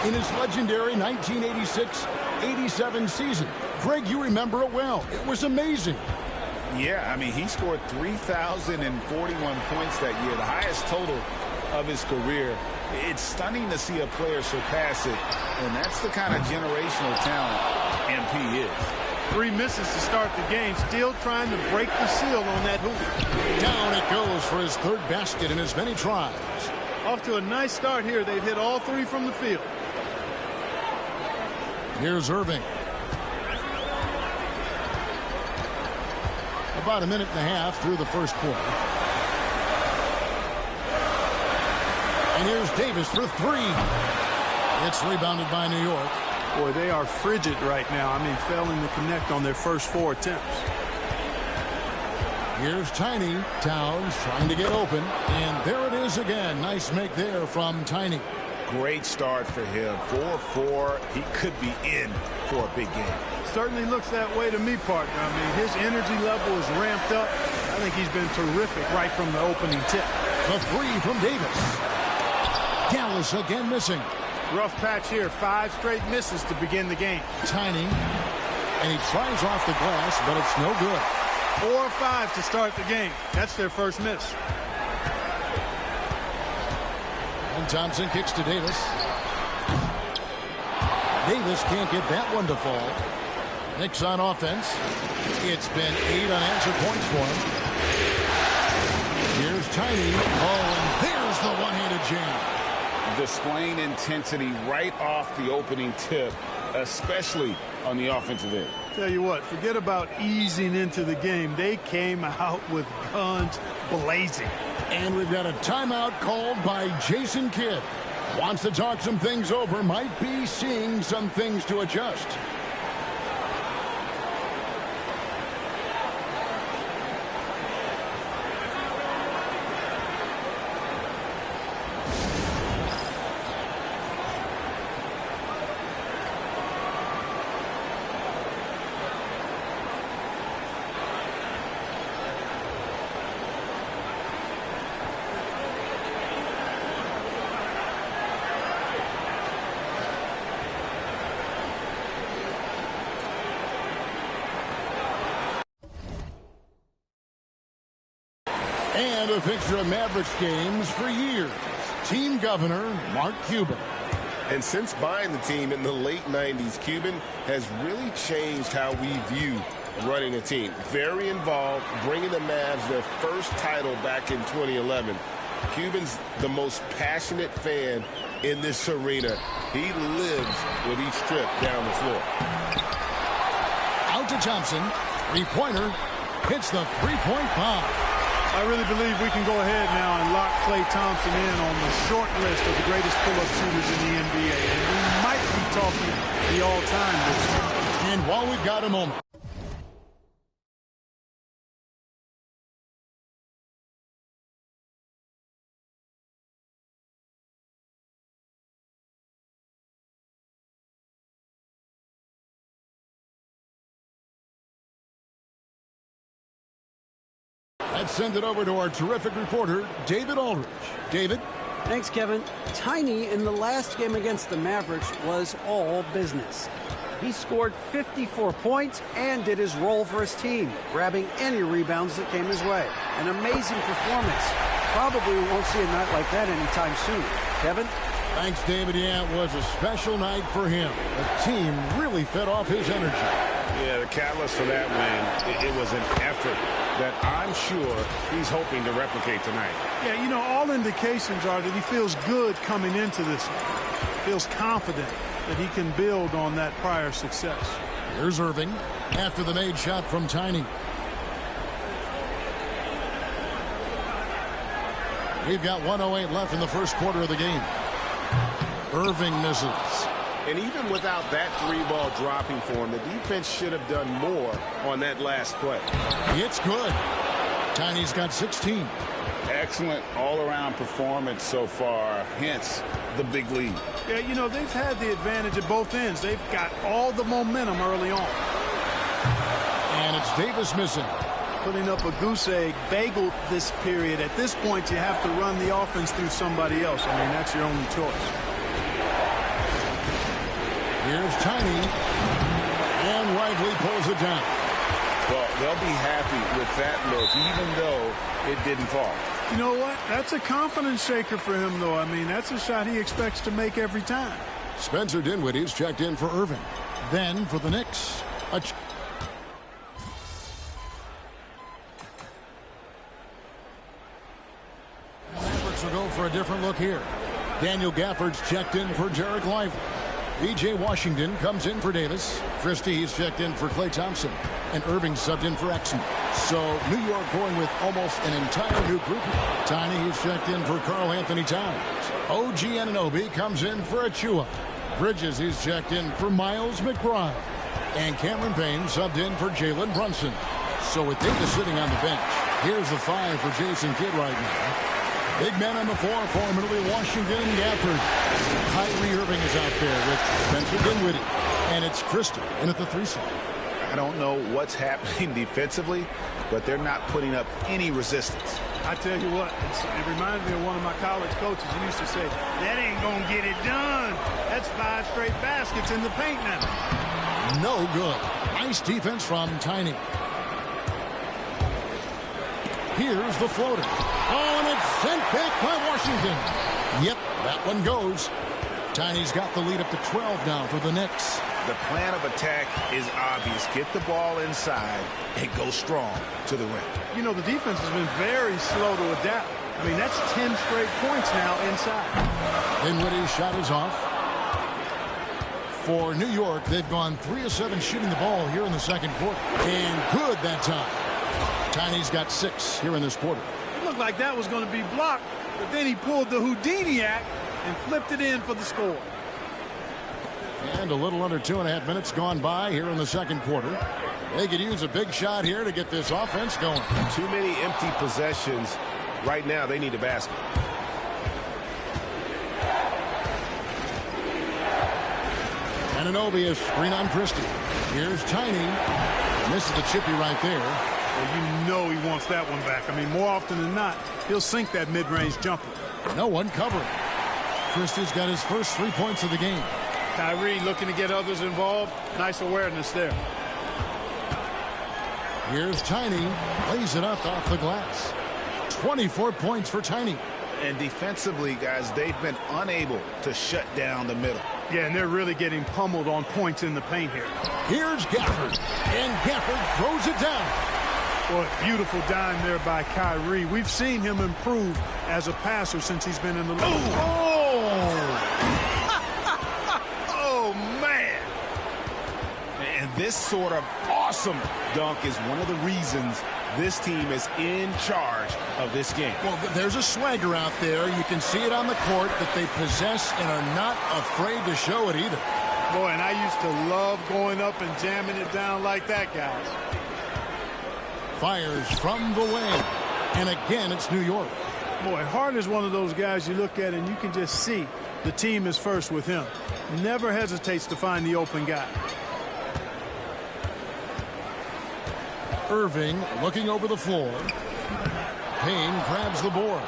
in his legendary 1986-87 season. Greg, you remember it well. It was amazing. Yeah, I mean, he scored 3,041 points that year, the highest total of his career. It's stunning to see a player surpass it, and that's the kind of generational talent MP is. 3 misses to start the game, still trying to break the seal on that hoop. Down it goes for his 3rd basket in as many tries. Off to a nice start here. They've hit all 3 from the field. Here's Irving. About a minute and a half through the first quarter. And here's Davis for 3. It's rebounded by New York. Boy, they are frigid right now. I mean, failing to connect on their first 4 attempts. Here's Tiny. Towns trying to get open. And there it is again. Nice make there from Tiny. Great start for him. 4-4. He could be in for a big game. Certainly looks that way to me, partner. I mean, his energy level is ramped up. I think he's been terrific right from the opening tip. The 3 from Davis. Dallas again missing. Rough patch here. 5 straight misses to begin the game. Tiny. And he tries off the glass, but it's no good. 4 or 5 to start the game. That's their first miss. And Thompson kicks to Davis. Davis can't get that one to fall. Knicks on offense. It's been 8 unanswered points for him. Here's Tiny. Oh, and there's the one-handed jam. Displaying intensity right off the opening tip, especially on the offensive end. Tell you what, forget about easing into the game. They came out with guns blazing. And we've got a timeout called by Jason Kidd. Wants to talk some things over, might be seeing some things to adjust. And a fixture of Mavericks games for years. Team governor, Mark Cuban. And since buying the team in the late 90s, Cuban has really changed how we view running a team. Very involved, bringing the Mavs their first title back in 2011. Cuban's the most passionate fan in this arena. He lives with each trip down the floor. Out to Thompson. 3-pointer. Hits the 3-point bomb. I really believe we can go ahead now and lock Klay Thompson in on the short list of the greatest pull-up shooters in the NBA. And we might be talking the all-time this year. And while we've got a moment. Let's send it over to our terrific reporter, David Aldridge. David? Thanks, Kevin. Tiny in the last game against the Mavericks was all business. He scored 54 points and did his role for his team, grabbing any rebounds that came his way. An amazing performance. Probably won't see a night like that anytime soon. Kevin? Thanks, David. Yeah, it was a special night for him. The team really fed off his energy. Yeah, the catalyst for that win, it was an effort that I'm sure he's hoping to replicate tonight. Yeah, you know, all indications are that he feels good coming into this one. Feels confident that he can build on that prior success. Here's Irving after the made shot from Tiny. We've got 1:08 left in the first quarter of the game. Irving misses. And even without that three-ball dropping for him, the defense should have done more on that last play. It's good. Tiny's got 16. Excellent all-around performance so far, hence the big lead. Yeah, you know, they've had the advantage at both ends. They've got all the momentum early on. And it's Davis missing. Putting up a goose egg bagel this period. At this point, you have to run the offense through somebody else. I mean, that's your only choice. Here's Tiny. And Lively pulls it down. Well, they'll be happy with that look, even though it didn't fall. You know what? That's a confidence shaker for him, though. I mean, that's a shot he expects to make every time. Spencer Dinwiddie's checked in for Irving. Then for the Knicks, Mavericks will go for a different look here. Daniel Gafford's checked in for Jarek Lively. B.J. Washington comes in for Davis. Christie's checked in for Klay Thompson. And Irving subbed in for Exum. So New York going with almost an entire new group. Tiny is checked in for Karl Anthony Towns. OG Anunoby comes in for Achua. Bridges is checked in for Miles McBride. And Cameron Payne subbed in for Jalen Brunson. So with Davis sitting on the bench, here's the 5 for Jason Kidd right now. Big man on the floor, formerly Washington, Gafford. Kyrie Irving is out there with Spencer Dinwiddie. And it's Christie in at the 3 slot. I don't know what's happening defensively, but they're not putting up any resistance. I tell you what, it reminds me of one of my college coaches who used to say, that ain't going to get it done. That's 5 straight baskets in the paint now. No good. Nice defense from Tiny. Here's the floater. Oh, and it's sent back by Washington. Yep, that one goes. Tiny's got the lead up to 12 now for the Knicks. The plan of attack is obvious. Get the ball inside and go strong to the rim. You know, the defense has been very slow to adapt. I mean, that's 10 straight points now inside. Dinwiddie's shot is off. For New York, they've gone 3 of 7 shooting the ball here in the second quarter. And good that time. Tiny's got 6 here in this quarter. It looked like that was going to be blocked, but then he pulled the Houdini act and flipped it in for the score. And a little under 2.5 minutes gone by here in the second quarter. They could use a big shot here to get this offense going. Too many empty possessions. Right now, they need a basket. Anunoby is screen on Christie. Here's Tiny. And this is the chippy right there. Well, you know he wants that one back. I mean, more often than not, he'll sink that mid-range jumper. No one covering. Christie's got his first 3 points of the game. Kyrie looking to get others involved. Nice awareness there. Here's Tiny. Lays it up off the glass. 24 points for Tiny. And defensively, guys, they've been unable to shut down the middle. Yeah, and they're really getting pummeled on points in the paint here. Here's Gafford. And Gafford throws it down. Boy, beautiful dime there by Kyrie. We've seen him improve as a passer since he's been in the league. Oh, man. And this sort of awesome dunk is one of the reasons this team is in charge of this game. Well, there's a swagger out there. You can see it on the court that they possess and are not afraid to show it either. Boy, and I used to love going up and jamming it down like that, guys. Fires from the wing. And again, it's New York. Boy, Hart is one of those guys you look at and you can just see the team is first with him. Never hesitates to find the open guy. Irving looking over the floor. Payne grabs the board.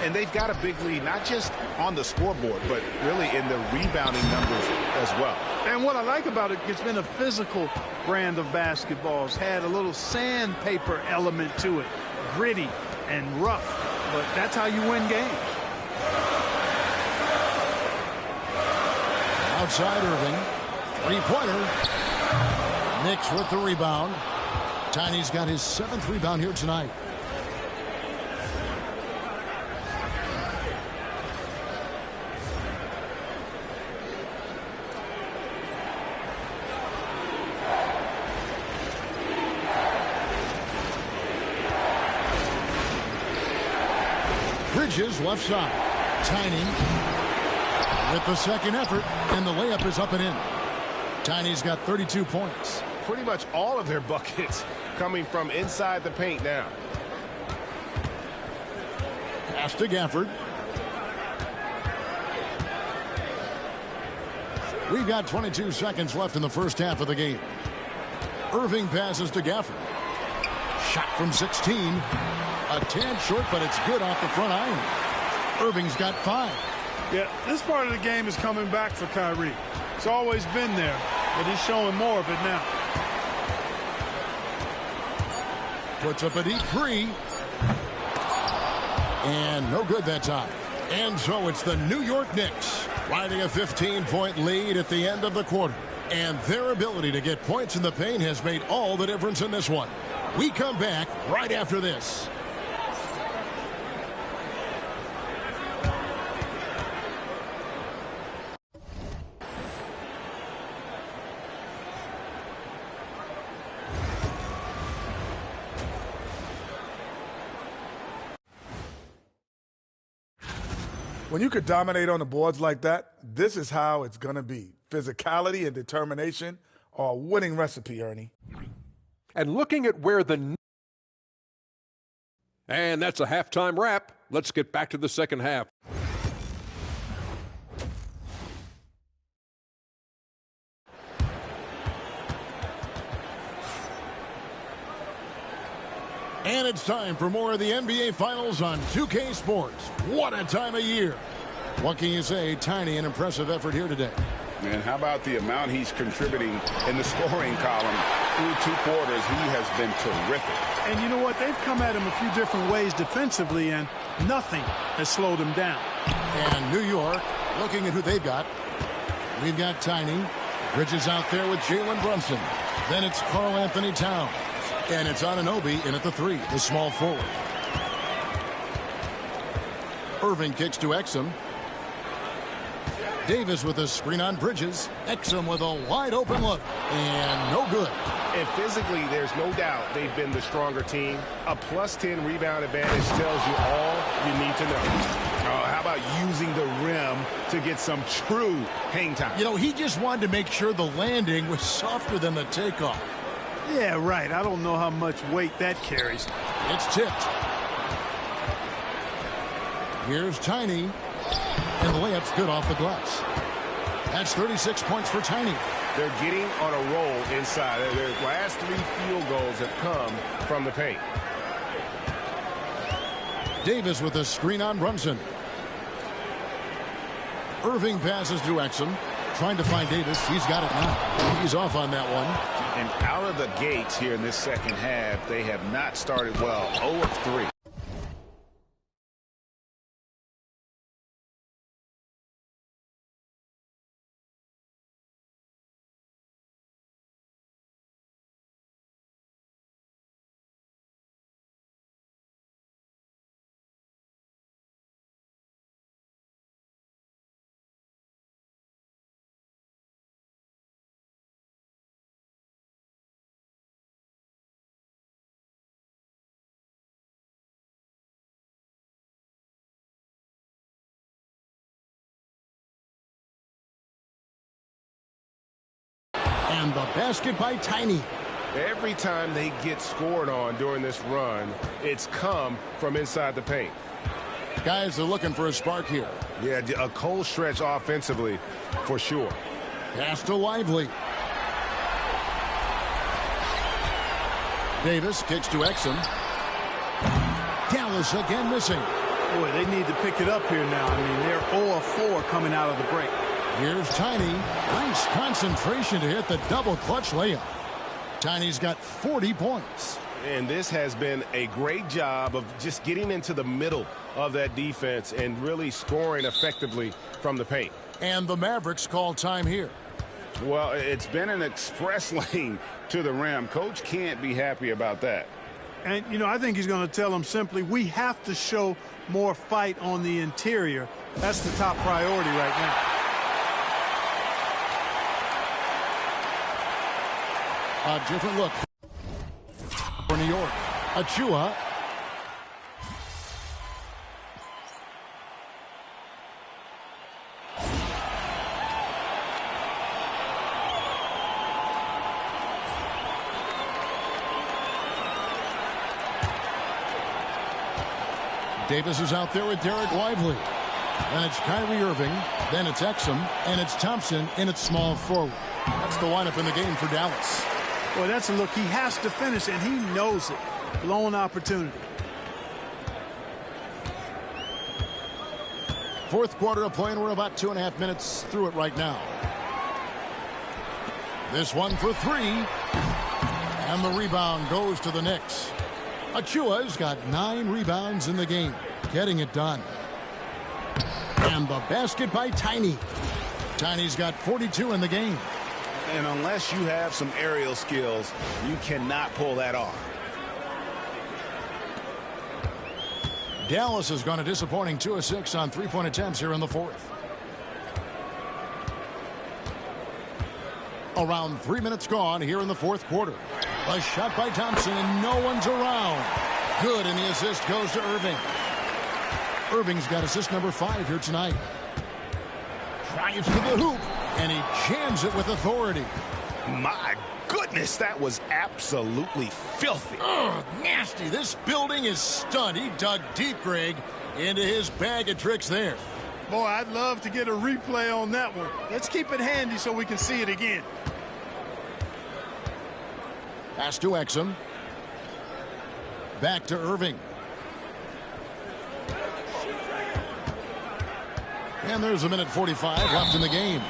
And they've got a big lead, not just on the scoreboard, but really in the rebounding numbers as well. And what I like about it, it's been a physical brand of basketball. It's had a little sandpaper element to it. Gritty and rough. But that's how you win games. Outside Irving. Three-pointer. Knicks with the rebound. Tiny's got his 7th rebound here tonight. Bridges left side. Tiny with the second effort, and the layup is up and in. Tiny's got 32 points. Pretty much all of their buckets coming from inside the paint now. Pass to Gafford. We've got 22 seconds left in the first half of the game. Irving passes to Gafford. Shot from 16. A tad short, but it's good off the front iron. Irving's got 5. Yeah, this part of the game is coming back for Kyrie. It's always been there, but he's showing more of it now. Puts up a deep 3. And no good that time. And so it's the New York Knicks riding a 15-point lead at the end of the quarter. And their ability to get points in the paint has made all the difference in this one. We come back right after this. When you could dominate on the boards like that, this is how it's going to be. Physicality and determination are a winning recipe, Ernie. And looking at where the... And that's a halftime wrap. Let's get back to the second half. And it's time for more of the NBA Finals on 2K Sports. What a time of year. What can you say? Tiny, an impressive effort here today. And how about the amount he's contributing in the scoring column through 2 quarters? He has been terrific. And you know what? They've come at him a few different ways defensively, and nothing has slowed him down. And New York, looking at who they've got. We've got Tiny. Bridges out there with Jalen Brunson. Then it's Karl Anthony Towns. And it's Anunoby in at the 3, the small forward. Irving kicks to Exum. Davis with a screen on Bridges. Exum with a wide open look. And no good. And physically, there's no doubt they've been the stronger team. A +10 rebound advantage tells you all you need to know. How about using the rim to get some true hang time? You know, he just wanted to make sure the landing was softer than the takeoff. Yeah, right. I don't know how much weight that carries. It's tipped. Here's Tiny. And the layup's good off the glass. That's 36 points for Tiny. They're getting on a roll inside. Their last 3 field goals have come from the paint. Davis with a screen on Brunson. Irving passes to Exum. Trying to find Davis. He's got it now. He's off on that one. And out of the gates here in this second half, they have not started well. 0 of 3. And the basket by Tiny. Every time they get scored on during this run, it's come from inside the paint. Guys are looking for a spark here. Yeah, a cold stretch offensively for sure. Pass to Lively. Davis kicks to Exum. Dallas again missing. Boy, they need to pick it up here now. I mean, they're 0 of 4 coming out of the break. Here's Tiny. Nice concentration to hit the double clutch layup. Tiny's got 40 points. And this has been a great job of just getting into the middle of that defense and really scoring effectively from the paint. And the Mavericks call time here. Well, it's been an express lane to the rim. Coach can't be happy about that. And, you know, I think he's going to tell them simply, we have to show more fight on the interior. That's the top priority right now. A different look for New York. Achua. Davis is out there with Derek Lively. Then it's Kyrie Irving. Then it's Exum. And it's Thompson in its small forward. That's the lineup in the game for Dallas. Boy, that's a look. He has to finish, and he knows it. Blown opportunity. Fourth quarter of play, and we're about 2.5 minutes through it right now. This one for three. And the rebound goes to the Knicks. Achua's got 9 rebounds in the game, getting it done. And the basket by Tiny. Tiny's got 42 in the game. And unless you have some aerial skills, you cannot pull that off. Dallas has gone a disappointing 2 of 6 on 3-point attempts here in the fourth. Around 3 minutes gone here in the fourth quarter. A shot by Thompson, and no one's around. Good, and the assist goes to Irving. Irving's got assist number 5 here tonight. Drives to the hoop, and he jams it with authority. My goodness, that was absolutely filthy. Ugh, nasty. This building is stunned. He dug deep, Greg, into his bag of tricks there. Boy, I'd love to get a replay on that one. Let's keep it handy so we can see it again. Pass to Exum. Back to Irving. And there's 1:45 left in the game.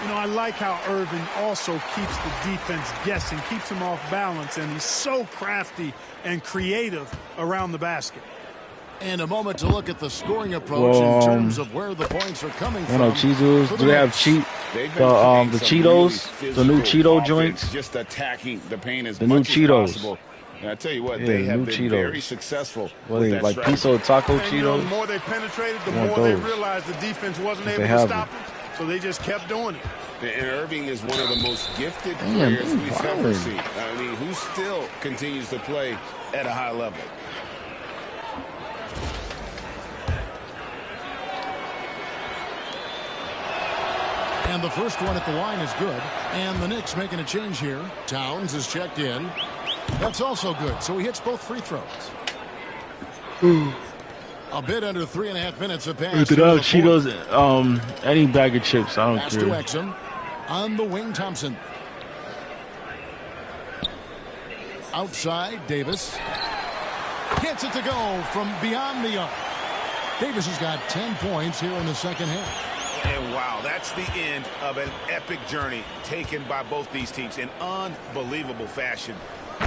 You know, I like how Irving also keeps the defense guessing, keeps them off balance, and he's so crafty and creative around the basket. And a moment to look at the scoring approach in terms of where the points are coming from. Cheetos. Do they have the Cheetos, the new Cheeto joints? Just attacking the paint as the new much Cheetos. as possible. And I tell you what, they have been very successful. What are they, like piso taco Cheetos? You know, the more they penetrated, the more they realized the defense wasn't able to stop them. So they just kept doing it. And Irving is one of the most gifted players we've ever seen. I mean, who still continues to play at a high level. And the first one at the line is good. And the Knicks making a change here. Towns is checked in. That's also good. So he hits both free throws. A bit under 3.5 minutes of pass. Cheetos, any bag of chips, I don't pass care. Pass to Exum. On the wing, Thompson. Outside, Davis. Gets it to go from beyond the arc. Davis has got 10 points here in the second half. And wow, that's the end of an epic journey taken by both these teams in unbelievable fashion.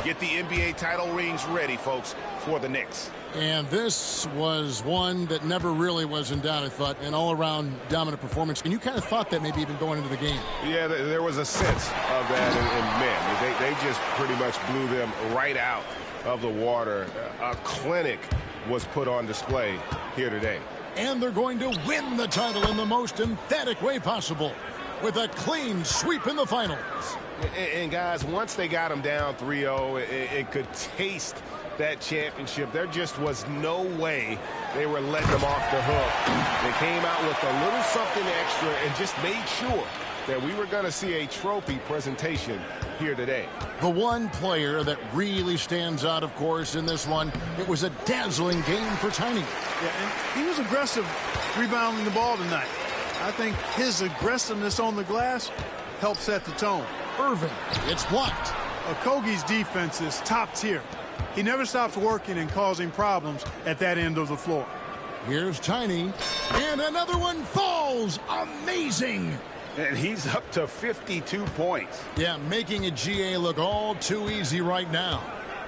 Get the NBA title rings ready, folks, for the Knicks. And this was one that never really was in doubt, I thought, an all-around dominant performance. And you kind of thought that maybe even going into the game. Yeah, there was a sense of that, and man, they just pretty much blew them right out of the water. A clinic was put on display here today. And they're going to win the title in the most emphatic way possible with a clean sweep in the finals. And guys, once they got them down 3-0, it could taste that championship. There just was no way they were letting them off the hook. They came out with a little something extra and just made sure that we were going to see a trophy presentation here today. The one player that really stands out, of course, in this one, it was a dazzling game for Tiny. Yeah, and he was aggressive rebounding the ball tonight. I think his aggressiveness on the glass helped set the tone. Irving, it's blocked. Okogie's defense is top tier. He never stops working and causing problems at that end of the floor. Here's Tiny, and another one falls. Amazing. And he's up to 52 points. Yeah, making a GA look all too easy right now.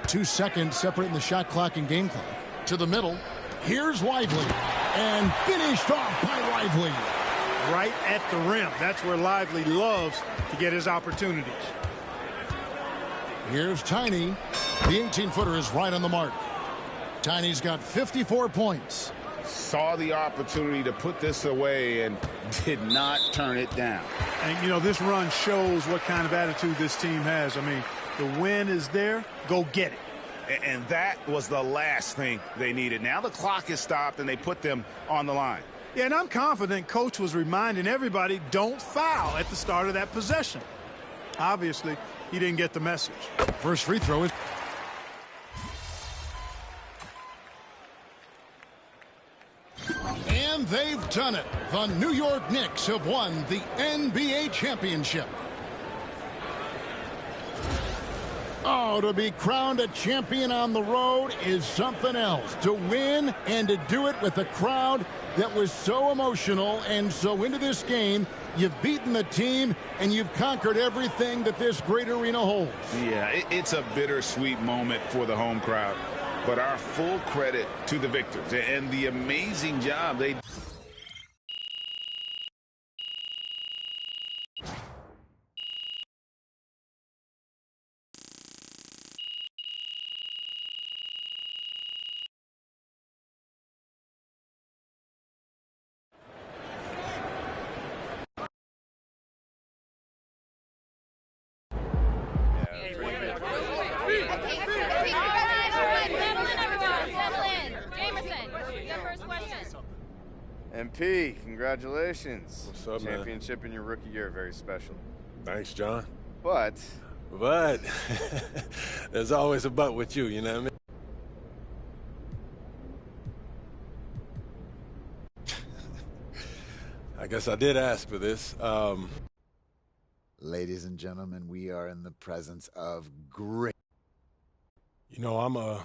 2 seconds separating the shot clock and game clock. To the middle, here's Lively, and finished off by Lively. right at the rim. That's where Lively loves to get his opportunities. Here's Tiny. The 18-footer is right on the mark. Tiny's got 54 points. Saw the opportunity to put this away and did not turn it down. And, you know, this run shows what kind of attitude this team has. I mean, the win is there. Go get it. And that was the last thing they needed. Now the clock is stopped, and they put them on the line. Yeah, and I'm confident Coach was reminding everybody, don't foul at the start of that possession. Obviously, he didn't get the message. First free throw is... And they've done it. The New York Knicks have won the NBA championship. Oh, to be crowned a champion on the road is something else. To win and to do it with a crowd that was so emotional and so into this game, you've beaten the team and you've conquered everything that this great arena holds. Yeah, it's a bittersweet moment for the home crowd. But our full credit to the victors and the amazing job they... MP, congratulations. What's up, man? Championship in your rookie year, very special. Thanks, John. But there's always a but with you, you know what I mean? I guess I did ask for this. Ladies and gentlemen, we are in the presence of great. You know, I'm a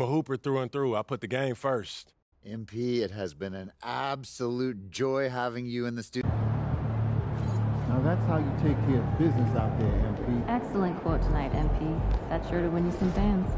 hooper through and through. I put the game first. MP, it has been an absolute joy having you in the studio. Now that's how you take care of business out there, MP. Excellent quote tonight, MP. That's sure to win you some fans.